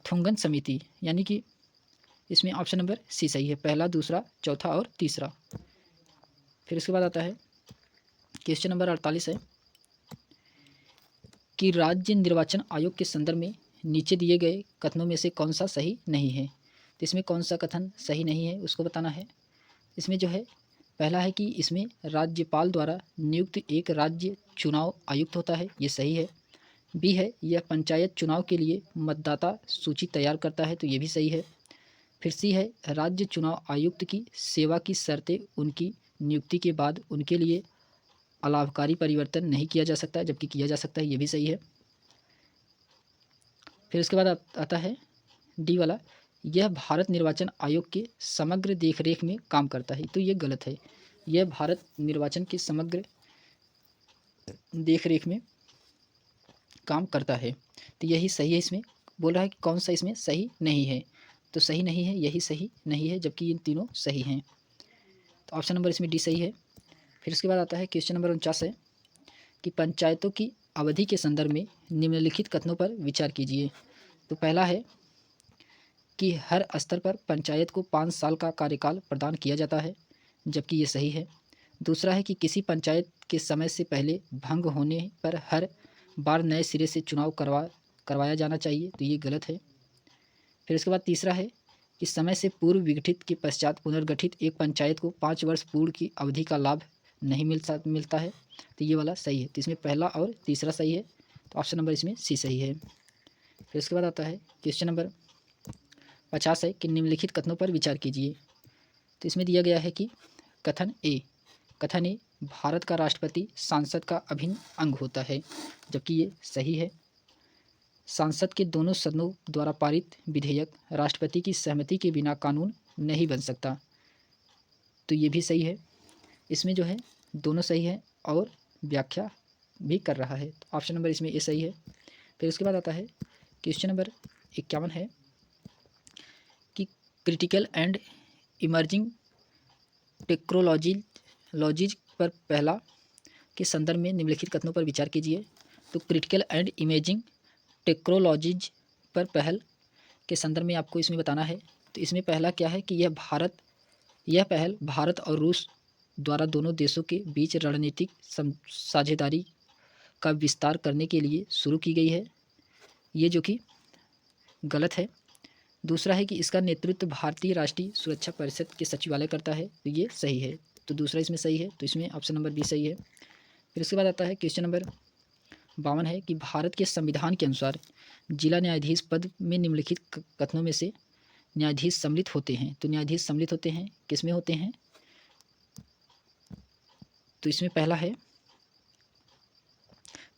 थुंगन समिति, यानी कि इसमें ऑप्शन नंबर सी सही है, पहला, दूसरा, चौथा और तीसरा। फिर उसके बाद आता है क्वेश्चन नंबर 48 है कि राज्य निर्वाचन आयोग के संदर्भ में नीचे दिए गए कथनों में से कौन सा सही नहीं है। तो इसमें कौन सा कथन सही नहीं है उसको बताना है। इसमें जो है पहला है कि इसमें राज्यपाल द्वारा नियुक्त एक राज्य चुनाव आयुक्त होता है, ये सही है। बी है यह पंचायत चुनाव के लिए मतदाता सूची तैयार करता है, तो ये भी सही है। फिर सी है राज्य चुनाव आयुक्त की सेवा की शर्तें उनकी नियुक्ति के बाद उनके लिए अलाभकारी परिवर्तन नहीं किया जा सकता, जबकि किया जा सकता है, ये भी सही है। फिर उसके बाद आता है डी वाला, यह भारत निर्वाचन आयोग के समग्र देखरेख में काम करता है, तो ये गलत है। यह भारत निर्वाचन के समग्र देखरेख में काम करता है, तो यही सही है इसमें बोल रहा है कि कौन सा इसमें सही नहीं है, तो सही नहीं है, यही सही नहीं है, जबकि इन तीनों सही हैं। तो ऑप्शन नंबर इसमें डी सही है। फिर उसके बाद आता है क्वेश्चन नंबर 49 है कि पंचायतों की अवधि के संदर्भ में निम्नलिखित कथनों पर विचार कीजिए। तो पहला है कि हर स्तर पर पंचायत को 5 साल का कार्यकाल प्रदान किया जाता है, जबकि ये सही है। दूसरा है कि किसी पंचायत के समय से पहले भंग होने पर हर बार नए सिरे से चुनाव करवाया जाना चाहिए, तो ये गलत है। फिर उसके बाद तीसरा है कि समय से पूर्व विघटित के पश्चात पुनर्गठित एक पंचायत को 5 वर्ष पूर्ण की अवधि का लाभ नहीं मिलता है, तो ये वाला सही है। तो इसमें पहला और तीसरा सही है, तो ऑप्शन नंबर इसमें सी सही है। फिर उसके बाद आता है क्वेश्चन नंबर 50 है कि निम्नलिखित कथनों पर विचार कीजिए। तो इसमें दिया गया है कि कथन ए भारत का राष्ट्रपति सांसद का अभिन्न अंग होता है, जबकि ये सही है। संसद के दोनों सदनों द्वारा पारित विधेयक राष्ट्रपति की सहमति के बिना कानून नहीं बन सकता, तो ये भी सही है। इसमें जो है दोनों सही है और व्याख्या भी कर रहा है, तो ऑप्शन नंबर इसमें ए सही है। फिर उसके बाद आता है क्वेश्चन नंबर 51 है कि क्रिटिकल एंड इमर्जिंग टेक्नोलॉजीज पर पहला के संदर्भ में निम्नलिखित कथनों पर विचार कीजिए। तो क्रिटिकल एंड इमेजिंग टेक्नोलॉजीज पर पहल के संदर्भ में आपको इसमें बताना है। तो इसमें पहला क्या है कि यह पहल भारत और रूस द्वारा दोनों देशों के बीच रणनीतिक साझेदारी का विस्तार करने के लिए शुरू की गई है, ये जो कि गलत है। दूसरा है कि इसका नेतृत्व भारतीय राष्ट्रीय सुरक्षा परिषद के सचिवालय करता है, तो ये सही है। तो दूसरा इसमें सही है, तो इसमें ऑप्शन नंबर बी सही है। फिर उसके बाद आता है क्वेश्चन नंबर 52 है कि भारत के संविधान के अनुसार जिला न्यायाधीश पद में निम्नलिखित कथनों में से न्यायाधीश सम्मिलित होते हैं। तो न्यायाधीश सम्मिलित होते हैं किस में होते हैं, तो इसमें पहला है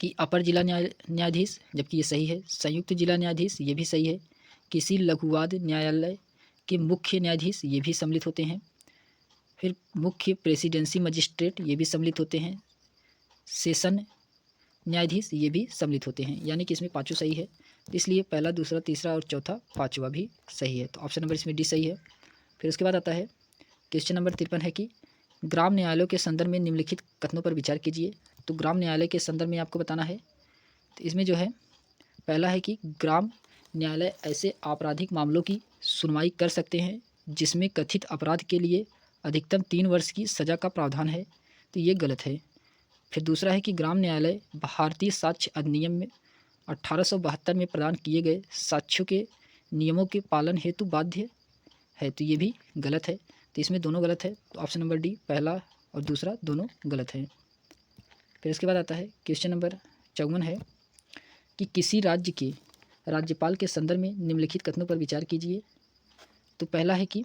कि अपर जिला न्यायाधीश, जबकि ये सही है। संयुक्त जिला न्यायाधीश, ये भी सही है। किसी लघुवाद न्यायालय के मुख्य न्यायाधीश, ये भी सम्मिलित होते हैं। फिर मुख्य प्रेसिडेंसी मजिस्ट्रेट, ये भी सम्मिलित होते हैं। सेशन न्यायाधीश, ये भी सम्मिलित होते हैं, यानी कि इसमें पाँचों सही है। इसलिए पहला, दूसरा, तीसरा और चौथा पाँचवा भी सही है, तो ऑप्शन नंबर इसमें डी सही है। फिर उसके बाद आता है क्वेश्चन नंबर 53 है कि ग्राम न्यायालयों के संदर्भ में निम्नलिखित कथनों पर विचार कीजिए। तो ग्राम न्यायालय के संदर्भ में आपको बताना है। तो इसमें जो है पहला है कि ग्राम न्यायालय ऐसे आपराधिक मामलों की सुनवाई कर सकते हैं जिसमें कथित अपराध के लिए अधिकतम 3 वर्ष की सज़ा का प्रावधान है, तो ये गलत है। फिर दूसरा है कि ग्राम न्यायालय भारतीय साक्ष्य अधिनियम में 1872 में प्रदान किए गए साक्ष्यों के नियमों के पालन हेतु बाध्य है, तो ये भी गलत है। तो इसमें दोनों गलत है, तो ऑप्शन नंबर डी पहला और दूसरा दोनों गलत है। फिर इसके बाद आता है क्वेश्चन नंबर 54 है कि किसी राज्य के राज्यपाल के संदर्भ में निम्नलिखित कथनों पर विचार कीजिए। तो पहला है कि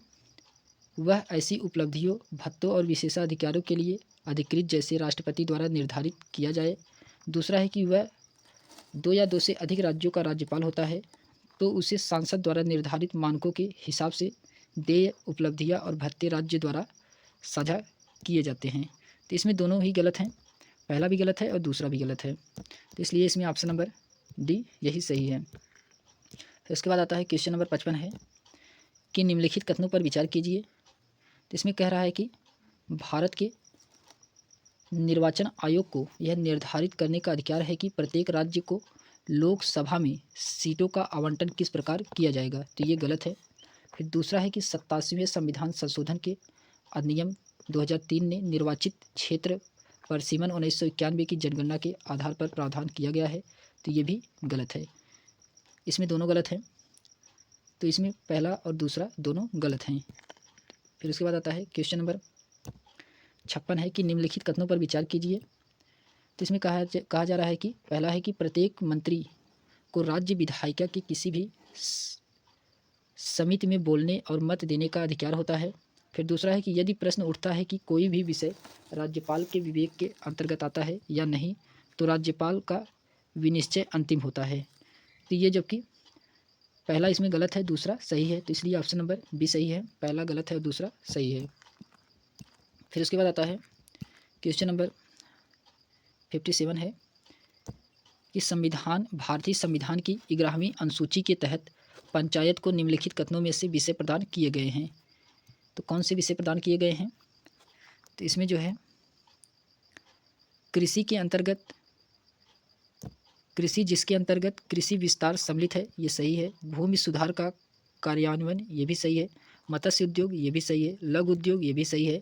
वह ऐसी उपलब्धियों, भत्तों और विशेषाधिकारों के लिए अधिकृत जैसे राष्ट्रपति द्वारा निर्धारित किया जाए। दूसरा है कि वह 2 या 2 से अधिक राज्यों का राज्यपाल होता है, तो उसे सांसद द्वारा निर्धारित मानकों के हिसाब से देय, उपलब्धियां और भत्ते राज्य द्वारा साझा किए जाते हैं। तो इसमें दोनों ही गलत हैं, पहला भी गलत है और दूसरा भी गलत है, तो इसलिए इसमें ऑप्शन नंबर डी यही सही है। फिर उसके बाद आता है क्वेश्चन नंबर 55 है कि निम्नलिखित कथनों पर विचार कीजिए। तो इसमें कह रहा है कि भारत के निर्वाचन आयोग को यह निर्धारित करने का अधिकार है कि प्रत्येक राज्य को लोकसभा में सीटों का आवंटन किस प्रकार किया जाएगा, तो ये गलत है। फिर दूसरा है कि 87वें संविधान संशोधन के अधिनियम 2003 ने निर्वाचित क्षेत्र पर सीमन 1991 की जनगणना के आधार पर प्रावधान किया गया है, तो ये भी गलत है। इसमें दोनों गलत हैं, तो इसमें पहला और दूसरा दोनों गलत हैं। फिर उसके बाद आता है क्वेश्चन नंबर 56 है कि निम्नलिखित कथनों पर विचार कीजिए। तो इसमें कहा जा रहा है कि पहला है कि प्रत्येक मंत्री को राज्य विधायिका की किसी भी समिति में बोलने और मत देने का अधिकार होता है। फिर दूसरा है कि यदि प्रश्न उठता है कि कोई भी विषय राज्यपाल के विवेक के अंतर्गत आता है या नहीं, तो राज्यपाल का विनिश्चय अंतिम होता है। तो ये जबकि पहला इसमें गलत है, दूसरा सही है, तो इसलिए ऑप्शन नंबर बी सही है। पहला गलत है और दूसरा सही है। फिर उसके बाद आता है क्वेश्चन नंबर 57 है कि भारतीय संविधान की 11वीं अनुसूची के तहत पंचायत को निम्नलिखित कथनों में से विषय प्रदान किए गए हैं। तो कौन से विषय प्रदान किए गए हैं? तो इसमें जो है कृषि के अंतर्गत, कृषि जिसके अंतर्गत कृषि विस्तार सम्मिलित है, ये सही है। भूमि सुधार का कार्यान्वयन, ये भी सही है। मत्स्य उद्योग, ये भी सही है। लघु उद्योग, ये भी सही है।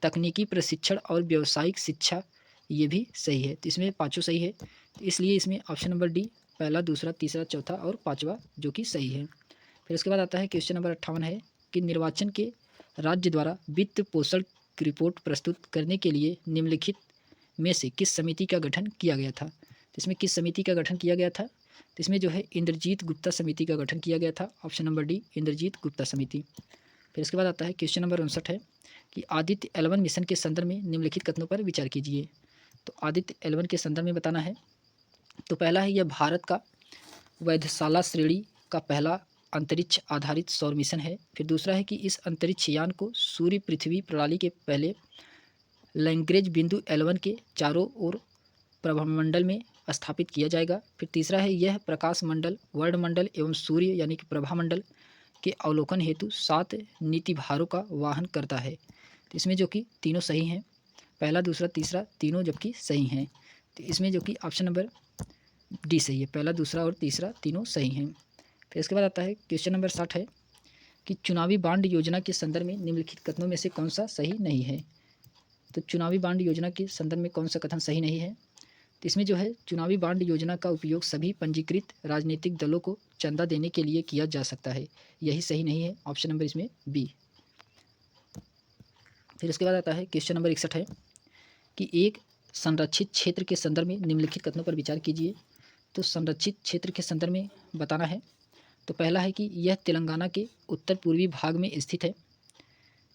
तकनीकी प्रशिक्षण और व्यावसायिक शिक्षा, ये भी सही है। तो इसमें पाँचों सही है। तो इसलिए इसमें ऑप्शन नंबर डी पहला, दूसरा, तीसरा, चौथा और पाँचवा जो कि सही है। फिर उसके बाद आता है क्वेश्चन नंबर 58 है कि निर्वाचन के राज्य द्वारा वित्त पोषण की रिपोर्ट प्रस्तुत करने के लिए निम्नलिखित में से किस समिति का गठन किया गया था? तो इसमें किस समिति का गठन किया गया था? तो इसमें जो है इंद्रजीत गुप्ता समिति का गठन किया गया था। Option number D Indrajit Gupta समिति। फिर इसके बाद आता है क्वेश्चन नंबर 59 है कि आदित्य L1 मिशन के संदर्भ में निम्नलिखित कथनों पर विचार कीजिए। तो आदित्य L1 के संदर्भ में बताना है। तो पहला है, यह भारत का वैधशाला श्रेणी का पहला अंतरिक्ष आधारित सौर मिशन है। फिर दूसरा है कि इस अंतरिक्ष यान को सूर्य पृथ्वी प्रणाली के पहले लैग्रेंज बिंदु L1 के चारों ओर प्रभामंडल में स्थापित किया जाएगा। फिर तीसरा है, यह प्रकाश मंडल, वर्णमंडल एवं सूर्य यानी कि प्रभामंडल के अवलोकन हेतु 7 नीति भारों का वाहन करता है। तो इसमें जो कि तीनों सही हैं, पहला, दूसरा, तीसरा तीनों जबकि सही हैं। तो इसमें जो कि ऑप्शन नंबर डी सही है, पहला, दूसरा और तीसरा तीनों सही हैं। फिर इसके बाद आता है क्वेश्चन नंबर 60 है कि चुनावी बांड योजना के संदर्भ में निम्नलिखित कथनों में से कौन सा सही नहीं है? तो चुनावी बांड योजना के संदर्भ में कौन सा कथन सही नहीं है? तो इसमें जो है चुनावी बांड योजना का उपयोग सभी पंजीकृत राजनीतिक दलों को चंदा देने के लिए किया जा सकता है, यही सही नहीं है। ऑप्शन नंबर इसमें बी। फिर इसके बाद आता है क्वेश्चन नंबर 61 है कि एक संरक्षित क्षेत्र के संदर्भ में निम्नलिखित कथनों पर विचार कीजिए। तो संरक्षित क्षेत्र के संदर्भ में बताना है। तो पहला है कि यह तेलंगाना के उत्तर पूर्वी भाग में स्थित है।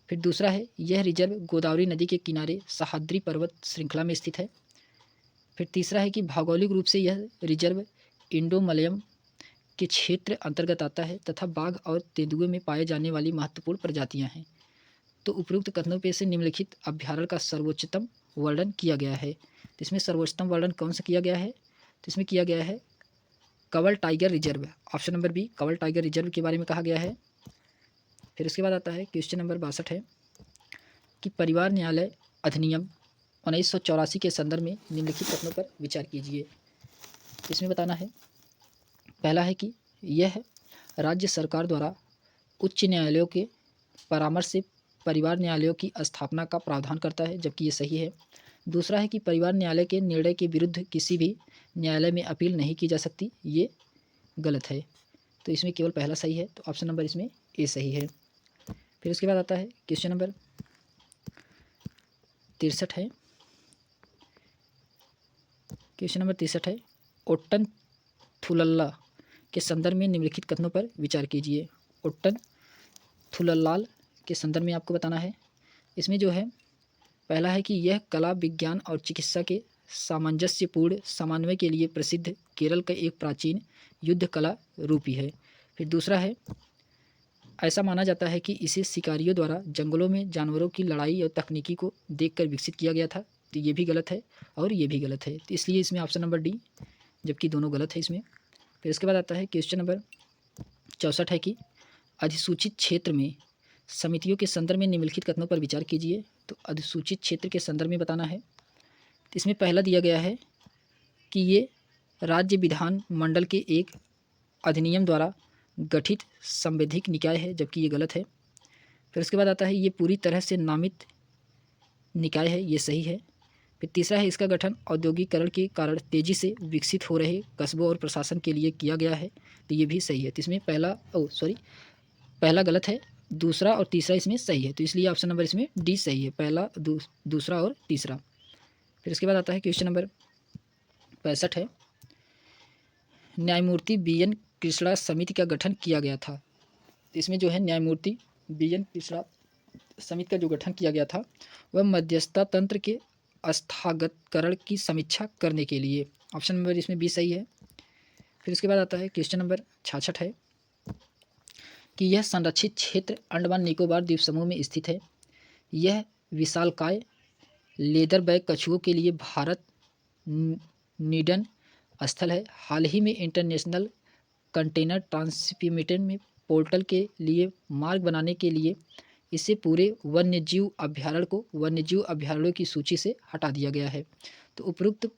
फिर दूसरा है, यह रिजर्व गोदावरी नदी के किनारे सह्याद्री पर्वत श्रृंखला में स्थित है। फिर तीसरा है कि भौगोलिक रूप से यह रिजर्व इंडो मलयम के क्षेत्र अंतर्गत आता है तथा बाघ और तेंदुए में पाए जाने वाली महत्वपूर्ण प्रजातियां हैं। तो उपरोक्त कथनों पे से निम्नलिखित अभ्यारण्य का सर्वोच्चतम वर्णन किया गया है। तो इसमें सर्वोच्चतम वर्णन कौन सा किया गया है? तो इसमें किया गया है Kawal tiger reserve, option number B Kawal tiger reserve के बारे में कहा गया है। फिर उसके बाद आता है क्वेश्चन नंबर 62 है कि परिवार न्यायालय अधिनियम 1984 के संदर्भ में निम्नलिखित कथनों पर विचार कीजिए। इसमें बताना है, पहला है कि यह राज्य सरकार द्वारा उच्च न्यायालयों के परामर्श से परिवार न्यायालयों की स्थापना का प्रावधान करता है, जबकि ये सही है। दूसरा है कि परिवार न्यायालय के निर्णय के विरुद्ध किसी भी न्यायालय में अपील नहीं की जा सकती, ये गलत है। तो इसमें केवल पहला सही है, तो ऑप्शन नंबर इसमें ए सही है। फिर उसके बाद आता है क्वेश्चन नंबर 63 है। क्वेश्चन नंबर 63 है, ओट्टन थुलल्ला के संदर्भ में निम्नलिखित कथनों पर विचार कीजिए। ओट्टन थुलल्लाल के संदर्भ में आपको बताना है। इसमें जो है पहला है कि यह कला, विज्ञान और चिकित्सा के सामंजस्यपूर्ण समन्वय के लिए प्रसिद्ध केरल का एक प्राचीन युद्ध कला रूपी है। फिर दूसरा है, ऐसा माना जाता है कि इसे शिकारियों द्वारा जंगलों में जानवरों की लड़ाई और तकनीकी को देखकर विकसित किया गया था। तो ये भी गलत है और ये भी गलत है, तो इसलिए इसमें ऑप्शन नंबर डी, जबकि दोनों गलत है इसमें। फिर इसके बाद आता है क्वेश्चन नंबर 64 है कि अधिसूचित क्षेत्र में समितियों के संदर्भ में निम्नलिखित कथनों पर विचार कीजिए। तो अधिसूचित क्षेत्र के संदर्भ में बताना है। तो इसमें पहला दिया गया है कि ये राज्य विधान मंडल के एक अधिनियम द्वारा गठित संवैधानिक निकाय है, जबकि ये गलत है। फिर उसके बाद आता है ये पूरी तरह से नामित निकाय है, ये सही है। फिर तीसरा है, इसका गठन औद्योगिकरण के कारण तेज़ी से विकसित हो रहे कस्बों और प्रशासन के लिए किया गया है, तो ये भी सही है। तो इसमें पहला गलत है, दूसरा और तीसरा इसमें सही है, तो इसलिए ऑप्शन नंबर इसमें डी सही है, पहला, दूसरा और तीसरा। फिर इसके बाद आता है क्वेश्चन नंबर 65 है, न्यायमूर्ति BN कृष्णा समिति का गठन किया गया था। तो इसमें जो है न्यायमूर्ति BN कृष्णा समिति का जो गठन किया गया था वह मध्यस्थता तंत्र के स्थगतकरण की समीक्षा करने के लिए, ऑप्शन नंबर इसमें बी सही है। फिर इसके बाद आता है क्वेश्चन नंबर 66 है कि यह संरक्षित क्षेत्र अंडमान निकोबार द्वीप समूह में स्थित है। यह विशालकाय लेदरबैक कछुओं के लिए भारत, नीडन स्थल है। हाल ही में इंटरनेशनल कंटेनर ट्रांसपोर्टेशन में पोर्टल के लिए मार्ग बनाने के लिए इसे पूरे वन्यजीव अभ्यारण्य को वन्यजीव अभ्यारण्यों की सूची से हटा दिया गया है। तो उपरोक्त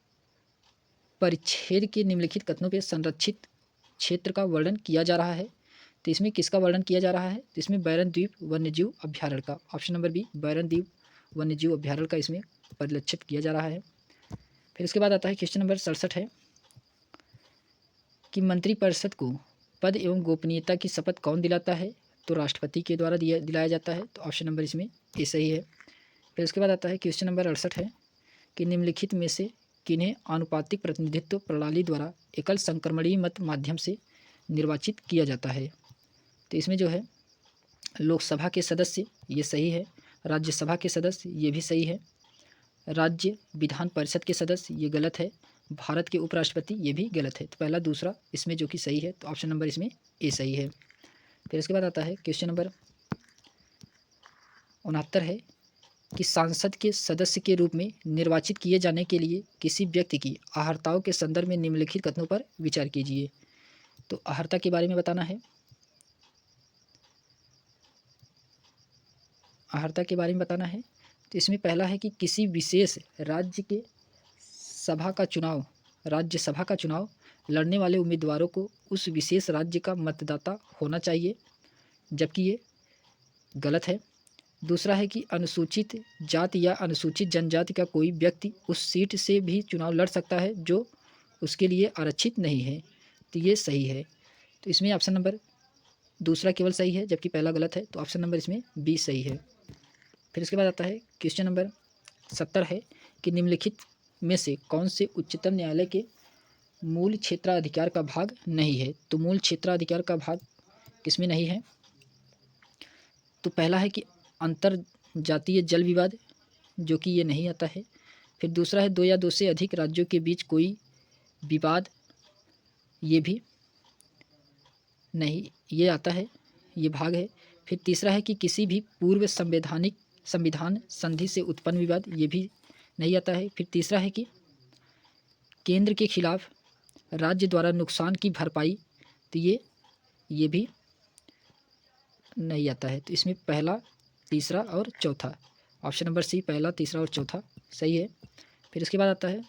परिच्छेद के निम्नलिखित कथनों पर संरक्षित क्षेत्र का वर्णन किया जा रहा है। तो इसमें किसका वर्णन किया जा रहा है? तो इसमें बैरन द्वीप वन्यजीव अभ्यारण्य का, ऑप्शन नंबर बी, बैरन द्वीप वन्यजीव अभ्यारण्य का इसमें परिलक्षित किया जा रहा है। फिर इसके बाद आता है क्वेश्चन नंबर 67 है कि मंत्रिपरिषद को पद एवं गोपनीयता की शपथ कौन दिलाता है? तो राष्ट्रपति के द्वारा दिलाया जाता है। तो ऑप्शन नंबर इसमें ए सही है। फिर उसके बाद आता है क्वेश्चन नंबर 68 है कि निम्नलिखित में से किन्हें आनुपातिक प्रतिनिधित्व प्रणाली द्वारा एकल संक्रमणीय मत माध्यम से निर्वाचित किया जाता है? तो इसमें जो है लोकसभा के सदस्य, ये सही है। राज्यसभा के सदस्य, ये भी सही है। राज्य विधान परिषद के सदस्य, ये गलत है। भारत के उपराष्ट्रपति, ये भी गलत है। तो पहला दूसरा इसमें जो कि सही है, तो ऑप्शन नंबर इसमें ए सही है। फिर इसके बाद आता है क्वेश्चन नंबर 69 है कि सांसद के सदस्य के रूप में निर्वाचित किए जाने के लिए किसी व्यक्ति की अहर्ताओं के संदर्भ में निम्नलिखित कथनों पर विचार कीजिए। तो अहर्ता के बारे में बताना है। अहर्ता के बारे में बताना है। तो इसमें पहला है कि किसी विशेष राज्यसभा का चुनाव लड़ने वाले उम्मीदवारों को उस विशेष राज्य का मतदाता होना चाहिए, जबकि ये गलत है। दूसरा है कि अनुसूचित जाति या अनुसूचित जनजाति का कोई व्यक्ति उस सीट से भी चुनाव लड़ सकता है जो उसके लिए आरक्षित नहीं है। तो ये सही है। तो इसमें ऑप्शन नंबर दूसरा केवल सही है, जबकि पहला गलत है। तो ऑप्शन नंबर इसमें बी सही है। फिर इसके बाद आता है क्वेश्चन नंबर 70 है कि निम्नलिखित में से कौन से उच्चतम न्यायालय के मूल क्षेत्राधिकार का भाग नहीं है? तो मूल क्षेत्राधिकार का भाग किसमें नहीं है? तो पहला है कि अंतर जातीय जल विवाद, जो कि ये नहीं आता है। फिर दूसरा है 2 या 2 से अधिक राज्यों के बीच कोई विवाद, ये भी नहीं, ये आता है, ये भाग है। फिर तीसरा है कि किसी भी पूर्व संविधान संधि से उत्पन्न विवाद, ये भी नहीं आता है। फिर तीसरा है कि केंद्र के खिलाफ राज्य द्वारा नुकसान की भरपाई, तो ये भी नहीं आता है। तो इसमें पहला, तीसरा और चौथा, ऑप्शन नंबर सी, पहला, तीसरा और चौथा सही है। फिर इसके बाद आता है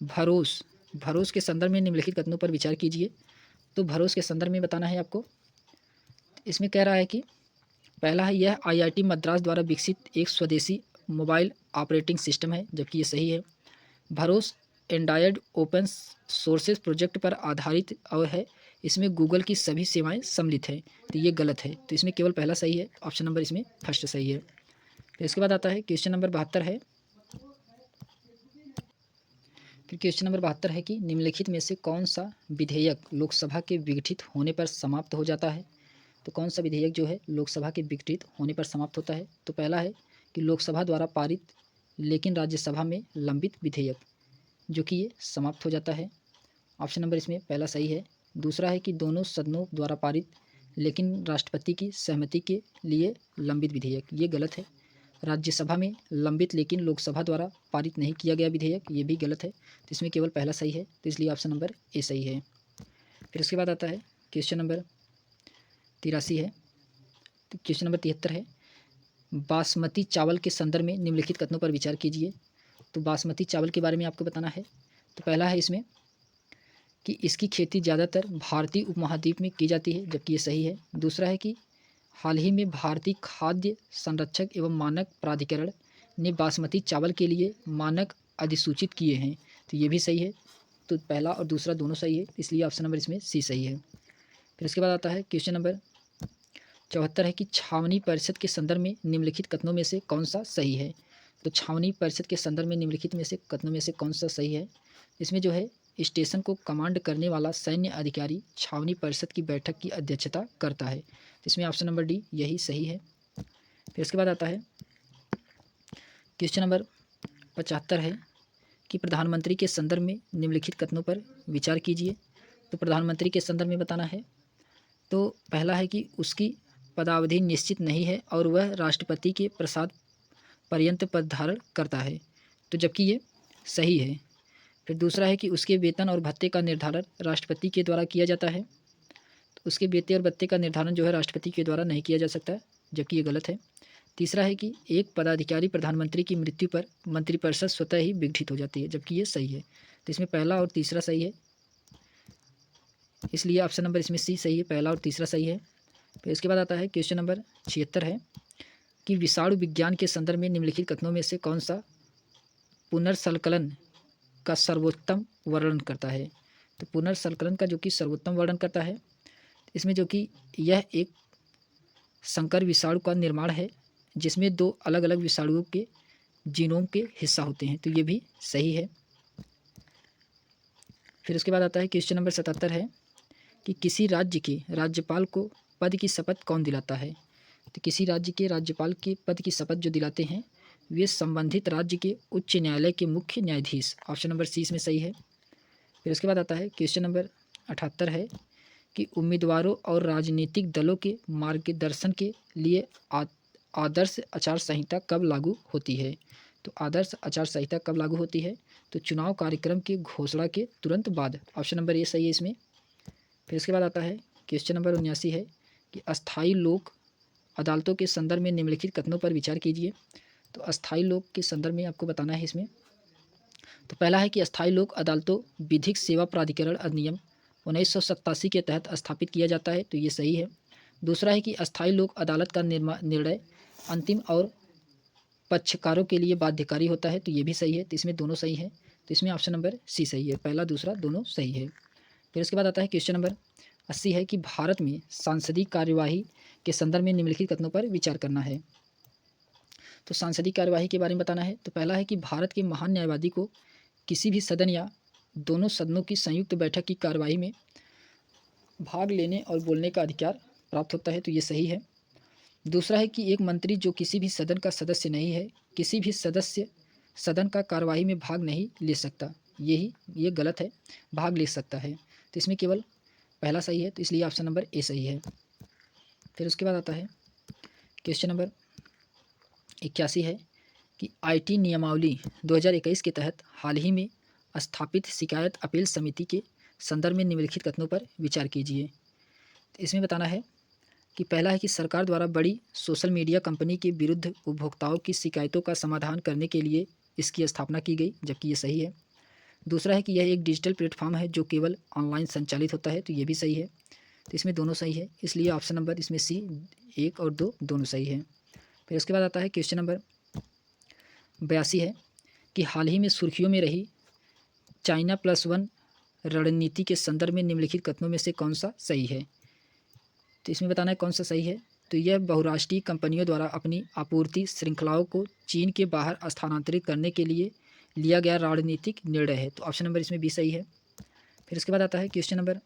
भरोस के संदर्भ में निम्नलिखित कथनों पर विचार कीजिए। तो भरोस के संदर्भ में बताना है आपको। इसमें कह रहा है कि पहला है यह IIT मद्रास द्वारा विकसित एक स्वदेशी मोबाइल ऑपरेटिंग सिस्टम है, जबकि ये सही है। भरोस एंड्रॉयड ओपन सोर्सेज प्रोजेक्ट पर आधारित और है, इसमें गूगल की सभी सेवाएं सम्मिलित हैं। तो ये गलत है। तो इसमें केवल पहला सही है, ऑप्शन नंबर इसमें फर्स्ट सही है। फिर इसके बाद आता है क्वेश्चन नंबर 72 है। फिर क्वेश्चन नंबर 72 है कि निम्नलिखित में से कौन सा विधेयक लोकसभा के विघटित होने पर समाप्त हो जाता है? तो कौन सा विधेयक जो है लोकसभा के विघटित होने पर समाप्त होता है? तो पहला है कि लोकसभा द्वारा पारित लेकिन राज्यसभा में लंबित विधेयक, जो कि ये समाप्त हो जाता है। ऑप्शन नंबर इसमें पहला सही है। दूसरा है कि दोनों सदनों द्वारा पारित लेकिन राष्ट्रपति की सहमति के लिए लंबित विधेयक, ये गलत है। राज्यसभा में लंबित लेकिन लोकसभा द्वारा पारित नहीं किया गया विधेयक, ये भी गलत है। तो इसमें केवल पहला सही है, तो इसलिए ऑप्शन नंबर ए सही है। फिर उसके बाद आता है क्वेश्चन नंबर 83 है। तो क्वेश्चन नंबर 73 है, बासमती चावल के संदर्भ में निम्नलिखित कथनों पर विचार कीजिए। तो बासमती चावल के बारे में आपको बताना है। तो पहला है इसमें कि इसकी खेती ज़्यादातर भारतीय उपमहाद्वीप में की जाती है, जबकि ये सही है। दूसरा है कि हाल ही में भारतीय खाद्य संरक्षक एवं मानक प्राधिकरण ने बासमती चावल के लिए मानक अधिसूचित किए हैं, तो ये भी सही है। तो पहला और दूसरा दोनों सही है, इसलिए ऑप्शन नंबर इसमें सी सही है। फिर इसके बाद आता है क्वेश्चन नंबर 74 है कि छावनी परिषद के संदर्भ में निम्नलिखित कथनों में से कौन सा सही है? तो छावनी परिषद के संदर्भ में निम्नलिखित में से कथनों में से कौन सा सही है? इसमें जो है स्टेशन को कमांड करने वाला सैन्य अधिकारी छावनी परिषद की बैठक की अध्यक्षता करता है। इसमें ऑप्शन नंबर डी यही सही है। फिर इसके बाद आता है क्वेश्चन नंबर 75 है कि प्रधानमंत्री के संदर्भ में निम्नलिखित कथनों पर विचार कीजिए। तो प्रधानमंत्री के संदर्भ में बताना है। तो पहला है कि उसकी पदावधि निश्चित नहीं है और वह राष्ट्रपति के प्रसाद पर्यंत पद धारण करता है, तो जबकि ये सही है। फिर दूसरा है कि उसके वेतन और भत्ते का निर्धारण राष्ट्रपति के द्वारा किया जाता है। तो उसके वेतन और भत्ते का निर्धारण जो है राष्ट्रपति के द्वारा नहीं किया जा सकता, जबकि ये गलत है। तीसरा है कि एक पदाधिकारी प्रधानमंत्री की मृत्यु पर मंत्रिपरिषद स्वतः ही विघटित हो जाती है, जबकि ये सही है। तो इसमें पहला और तीसरा सही है, इसलिए ऑप्शन नंबर इसमें सी सही है, पहला और तीसरा सही है। फिर इसके बाद आता है क्वेश्चन नंबर 76 है कि विषाणु विज्ञान के संदर्भ में निम्नलिखित कथनों में से कौन सा पुनर्संकलन का सर्वोत्तम वर्णन करता है। तो पुनर्संकलन का जो कि सर्वोत्तम वर्णन करता है, इसमें जो कि यह एक संकर विषाणु का निर्माण है जिसमें दो अलग अलग विषाणुओं के जीनोम के हिस्सा होते हैं, तो ये भी सही है। फिर उसके बाद आता है क्वेश्चन नंबर 77 है कि किसी राज्य के राज्यपाल को पद की शपथ कौन दिलाता है। तो किसी राज्य के राज्यपाल के पद की शपथ जो दिलाते हैं वे संबंधित राज्य के उच्च न्यायालय के मुख्य न्यायाधीश, ऑप्शन नंबर सी इसमें सही है। फिर उसके बाद आता है क्वेश्चन नंबर 78 है कि उम्मीदवारों और राजनीतिक दलों के मार्गदर्शन के लिए आदर्श आचार संहिता कब लागू होती है। तो आदर्श आचार संहिता कब लागू होती है, तो चुनाव कार्यक्रम की घोषणा के तुरंत बाद, ऑप्शन नंबर ए सही है इसमें। फिर इसके बाद आता है क्वेश्चन नंबर 79 है कि अस्थायी लोक अदालतों के संदर्भ में निम्नलिखित कथनों पर विचार कीजिए। तो अस्थायी लोक के संदर्भ में आपको बताना है इसमें। तो पहला है कि अस्थायी लोक अदालतों विधिक सेवा प्राधिकरण अधिनियम 1987 के तहत स्थापित किया जाता है, तो ये सही है। दूसरा है कि अस्थायी लोक अदालत का निर्णय अंतिम और पक्षकारों के लिए बाध्यकारी होता है, तो ये भी सही है। तो इसमें दोनों सही है, तो इसमें ऑप्शन नंबर सी सही है, पहला दूसरा दोनों सही है। फिर उसके बाद आता है क्वेश्चन नंबर 80 है कि भारत में सांसदीय कार्यवाही के संदर्भ में निम्नलिखित कथनों पर विचार करना है। तो सांसदीय कार्यवाही के बारे में बताना है। तो पहला है कि भारत के महान न्यायवादी को किसी भी सदन या दोनों सदनों की संयुक्त बैठक की कार्यवाही में भाग लेने और बोलने का अधिकार प्राप्त होता है, तो ये सही है। दूसरा है कि एक मंत्री जो किसी भी सदन का सदस्य नहीं है, किसी भी सदस्य सदन का कार्यवाही में भाग नहीं ले सकता, ये गलत है, भाग ले सकता है। तो इसमें केवल पहला सही है, तो इसलिए ऑप्शन नंबर ए सही है। फिर उसके बाद आता है क्वेश्चन नंबर 81 है कि आईटी नियमावली 2021 के तहत हाल ही में स्थापित शिकायत अपील समिति के संदर्भ में निम्नलिखित कथनों पर विचार कीजिए। तो इसमें बताना है कि पहला है कि सरकार द्वारा बड़ी सोशल मीडिया कंपनी के विरुद्ध उपभोक्ताओं की शिकायतों का समाधान करने के लिए इसकी स्थापना की गई, जबकि ये सही है। दूसरा है कि यह एक डिजिटल प्लेटफॉर्म है जो केवल ऑनलाइन संचालित होता है, तो ये भी सही है। तो इसमें दोनों सही है, इसलिए ऑप्शन नंबर इसमें सी 1 और 2 दोनों सही है। फिर उसके बाद आता है क्वेश्चन नंबर 82 है कि हाल ही में सुर्खियों में रही चाइना +1 रणनीति के संदर्भ में निम्नलिखित कथनों में से कौन सा सही है। तो इसमें बताना है कौन सा सही है। तो यह बहुराष्ट्रीय कंपनियों द्वारा अपनी आपूर्ति श्रृंखलाओं को चीन के बाहर स्थानांतरित करने के लिए लिया गया रणनीतिक निर्णय है, तो ऑप्शन नंबर इसमें बी सही है। फिर उसके बाद आता है क्वेश्चन नंबर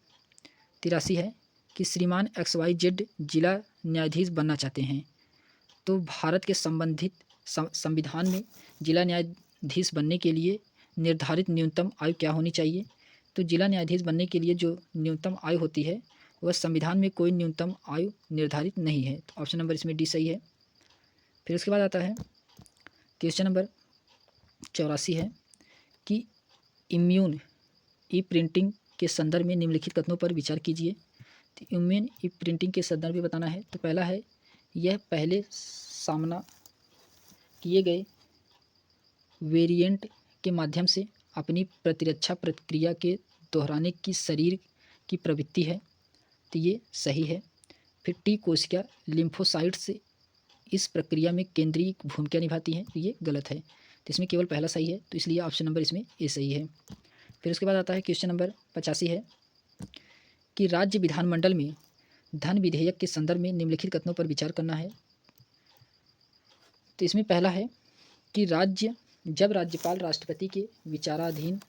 83 है कि श्रीमान XYZ जिला न्यायाधीश बनना चाहते हैं, तो भारत के संबंधित संविधान में जिला न्यायाधीश बनने के लिए निर्धारित न्यूनतम आयु क्या होनी चाहिए। तो जिला न्यायाधीश बनने के लिए जो न्यूनतम आयु होती है वह संविधान में कोई न्यूनतम आयु निर्धारित नहीं है, तो ऑप्शन नंबर इसमें डी सही है। फिर उसके बाद आता है क्वेश्चन नंबर 84 है कि इम्यून ई प्रिंटिंग के संदर्भ में निम्नलिखित कथनों पर विचार कीजिए। तो इम्यून ई प्रिंटिंग के संदर्भ में बताना है। तो पहला है यह पहले सामना किए गए वेरिएंट के माध्यम से अपनी प्रतिरक्षा प्रक्रिया के दोहराने की शरीर की प्रवृत्ति है, तो ये सही है। फिर टी कोशिका लिम्फोसाइट्स से इस प्रक्रिया में केंद्रीय भूमिका निभाती हैं, तो ये गलत है। तो इसमें केवल पहला सही है, तो इसलिए ऑप्शन नंबर इसमें ए सही है। फिर उसके बाद आता है क्वेश्चन नंबर 85 है कि राज्य विधानमंडल में धन विधेयक के संदर्भ में निम्नलिखित कथनों पर विचार करना है। तो इसमें पहला है कि जब राज्यपाल राष्ट्रपति के विचाराधीन